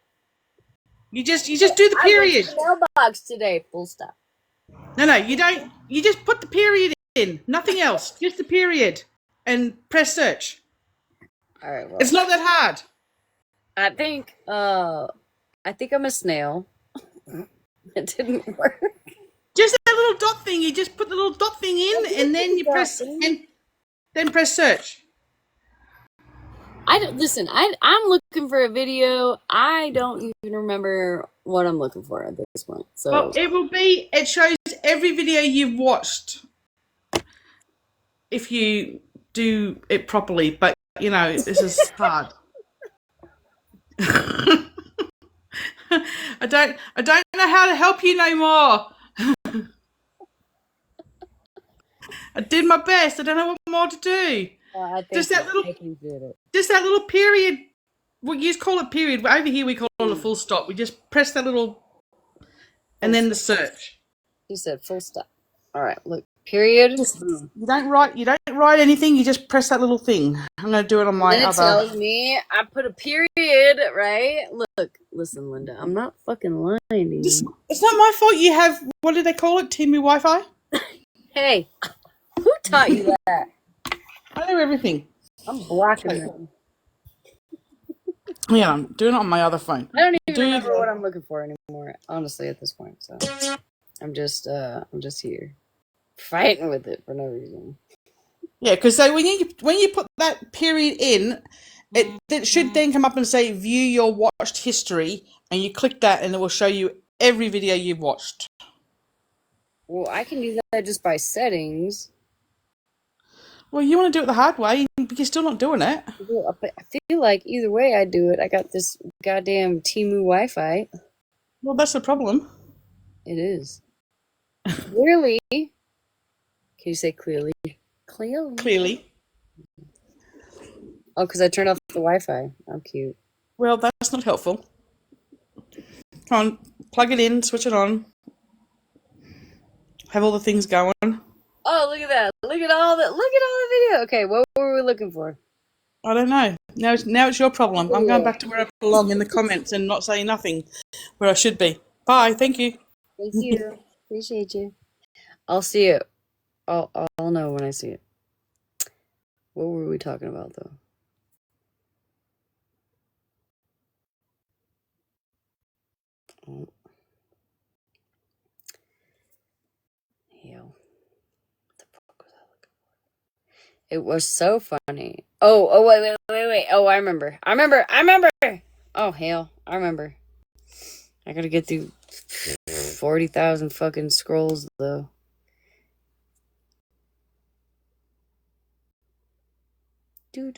You just do the I went to period. the mailbox today. Full stop. No, you don't. You just put the period in. Nothing else. Just the period. And press search. All right, well. It's not that hard. I think I'm a snail. It didn't work. Just that little dot thing. You just put the little dot thing in, and then you press and then press search. Listen. I'm looking for a video. I don't even remember what I'm looking for at this point. So Well, it shows every video you've watched if you do it properly, but you know, this is hard. I don't know how to help you no more. I did my best. I don't know what more to do. I think Just that little did it. Just that little period. We just call it period. Over here we call it a full stop. We just press that little, and then the search. You said full stop. All right, look, period. You don't write anything. You just press that little thing. I'm gonna do it on my And it other. tells me I put a period, right? Look, listen, Linda, I'm not fucking lying to you. It's not my fault. You have, what do they call it? Timu Wi-Fi. Hey, who taught you that? I know everything. I'm blocking them. Yeah, I'm doing it on my other phone. I don't even remember what I'm looking for anymore, honestly, at this point. So I'm just here fighting with it for no reason. Yeah, because so when you put that period in, it should then come up and say view your watched history, and you click that, and it will show you every video you've watched. Well, I can do that just by settings. Well, you want to do it the hard way, but you're still not doing it. I feel like either way I do it, I got this goddamn Timu Wi-Fi. Well, that's the problem. It is. Clearly. Can you say clearly? Clearly. Oh, because I turned off the Wi-Fi. How cute. Well, that's not helpful. Come on, plug it in, switch it on. Have all the things going. Oh, look at that. Look at all the video. Okay, what were we looking for? I don't know. Now it's your problem. I'm going back to where I belong in the comments and not saying nothing where I should be. Bye. Thank you. Thank you. Appreciate you. I'll see it. I'll know when I see it. What were we talking about, though? Oh. Hell. What the fuck was I looking for? It was so funny. Oh, wait. Oh, I remember. Oh, hell. I remember. I gotta get through 40,000 fucking scrolls, though. Do.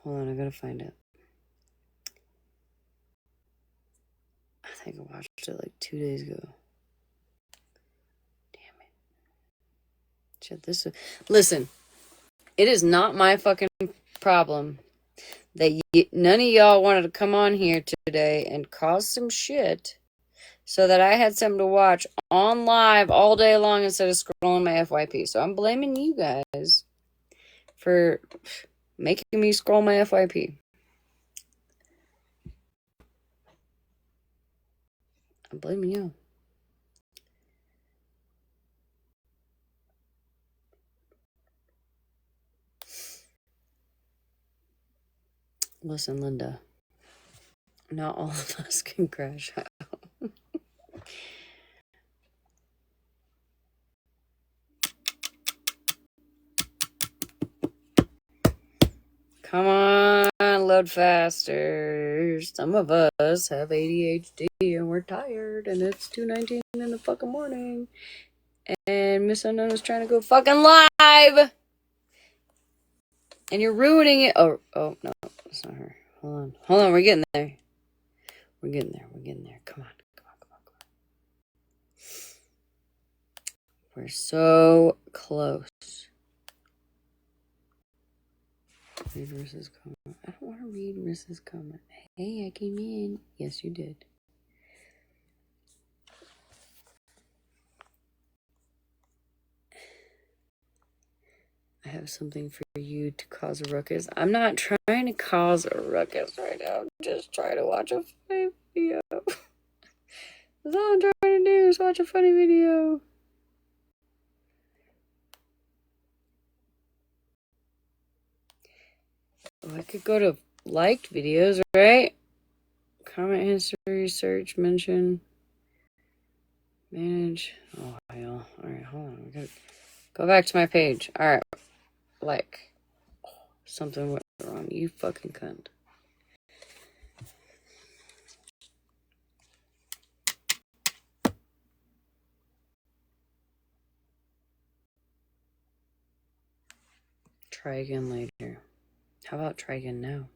Hold on, I gotta find it. I think I watched it like 2 days ago. Damn it. Shit, listen, it is not my fucking problem that none of y'all wanted to come on here today and cause some shit so that I had something to watch on live all day long instead of scrolling my FYP. So I'm blaming you guys for making me scroll my FYP. I'm blaming you. Listen, Linda. Not all of us can crash out. Come on, load faster. Some of us have ADHD and we're tired and it's 2:19 in the fucking morning. And Miss Unknown is trying to go fucking live. And you're ruining it. Oh no, it's not her. Hold on, we're getting there. We're getting there. Come on. We're so close. Read Marissa's comment. I don't want to read Marissa's comment. Hey, I came in. Yes, you did. I have something for you to cause a ruckus. I'm not trying to cause a ruckus right now. I'm just trying to watch a funny video. That's all I'm trying to do is watch a funny video. Oh, I could go to liked videos, right? Comment history, search, mention, manage. Oh, hell. Alright, hold on. I gotta go back to my page. Alright. Like. Something went wrong. You fucking cunt. Try again later. How about try again now?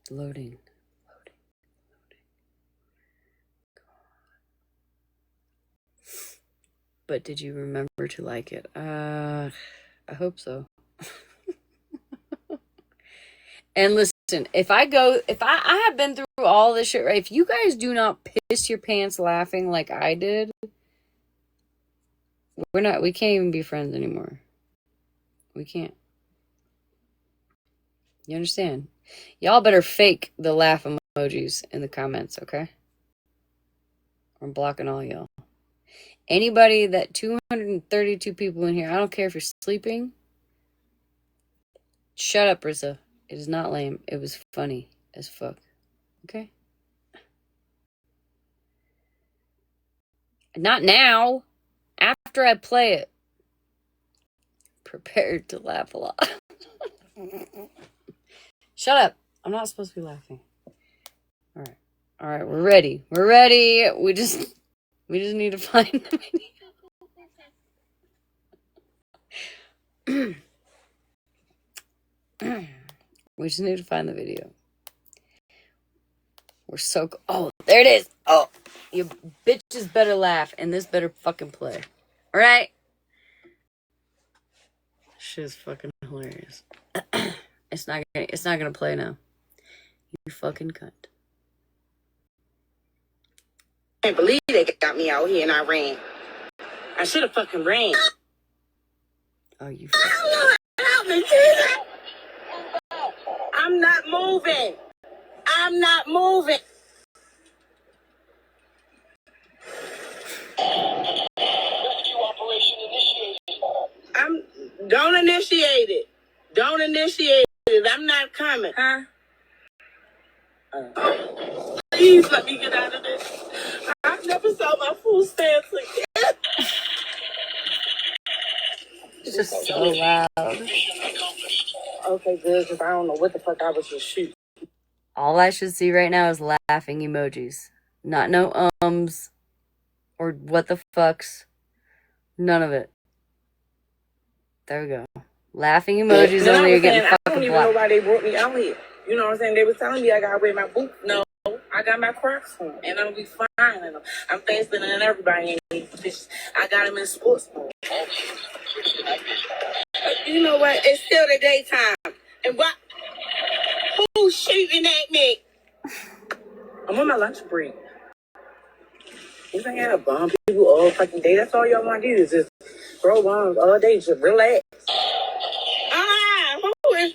Loading. But did you remember to like it? I hope so. And listen, if I have been through all this shit, right? If you guys do not piss your pants laughing like I did, we can't even be friends anymore. We can't. You understand? Y'all better fake the laugh emojis in the comments, okay? I'm blocking all y'all. Anybody that 232 people in here, I don't care if you're sleeping. Shut up, Rissa. It is not lame. It was funny as fuck. Okay? Not now. After I play it. Prepared to laugh a lot. Shut up. I'm not supposed to be laughing. Alright. Alright, we're ready. We're ready. We just need to find the video. We just need to find the video. We're so... Oh, there it is. Oh, you bitches better laugh and this better fucking play. Alright? Shit is fucking hilarious. It's not gonna play now. You fucking cunt. I can't believe they got me out here and I ran. I should have fucking ran. Oh, you Help me, Jesus! I'm not moving. I'm not moving. Rescue operation initiated. Don't initiate it. Don't initiate it. I'm not coming. Huh? Oh, please let me get out of this. I've never saw my full stance again. It's just so loud. Okay, good, because I don't know what the fuck I was just shooting. All I should see right now is laughing emojis. Not no ums or what the fucks. None of it. There we go. Laughing emojis only. You're getting fucking blocked. I don't even know why they brought me out here. You know what I'm saying? They was telling me I gotta wear my boots. No, I got my Crocs on, and I'm gonna be fine in them. I'm faster than everybody in these. I got them in sports mode. You know what? It's still the daytime. And what? Who's shooting at me? I'm on my lunch break. You think I gotta bomb people all fucking day? That's all y'all want to do is just throw bombs all day. Just relax. Who is?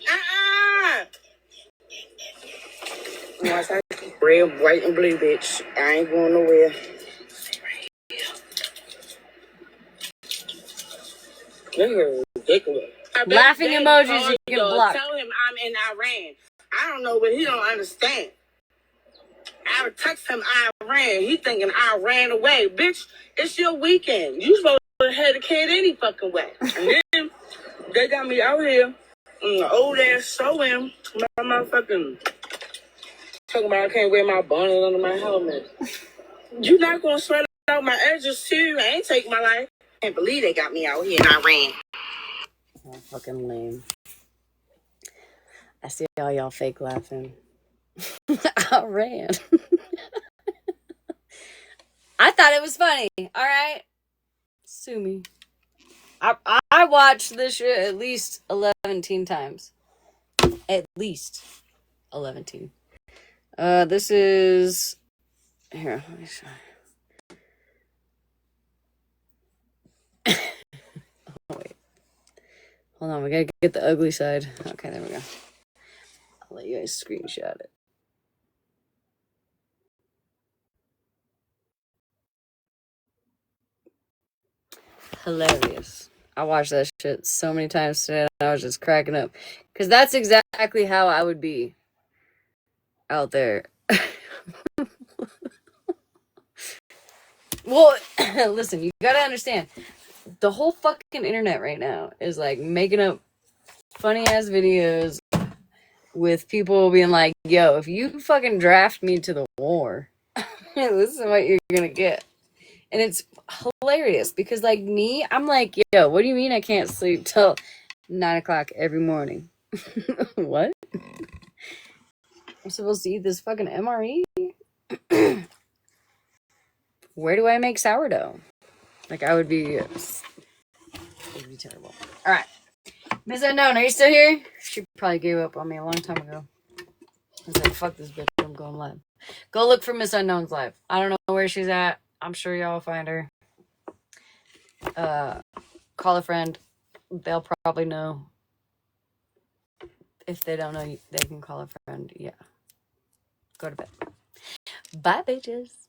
Once I keep red, white, and blue, bitch, I ain't going nowhere. This is ridiculous. Laughing emojis, you get blocked. Tell him I'm in Iran. I don't know, but he don't understand. I would text him Iran. He thinking I ran away. Bitch, it's your weekend. You supposed to have the kid any fucking way. And then they got me out here in the old ass showing my motherfucking talking about I can't wear my bonnet under my helmet. You not gonna sweat out my edges too. I ain't take my life. I can't believe they got me out here and I ran. Oh, fucking lame. I see all y'all fake laughing. I ran. I thought it was funny. All right, sue me. I watched this shit at least 11 times. At least 11. This is here. Let me show you. Oh, wait. Hold on, we gotta get the ugly side. Okay, there we go. I'll let you guys screenshot it. Hilarious. I watched that shit so many times today and I was just cracking up. Because that's exactly how I would be out there. Well, listen, you gotta understand. The whole fucking internet right now is like making up funny ass videos with people being like, yo, if you fucking draft me to the war, this is what you're gonna get. And it's hilarious because, like, me, I'm like, yo, what do you mean I can't sleep till 9 o'clock every morning? What? I'm supposed to eat this fucking MRE? Where do I make sourdough? Like, it would be terrible. All right. Miss Unknown, are you still here? She probably gave up on me a long time ago. I was like, fuck this bitch, I'm going live. Go look for Miss Unknown's live. I don't know where she's at. I'm sure y'all will find her. Call a friend. They'll probably know. If they don't know, they can call a friend. Yeah. Go to bed. Bye, bitches.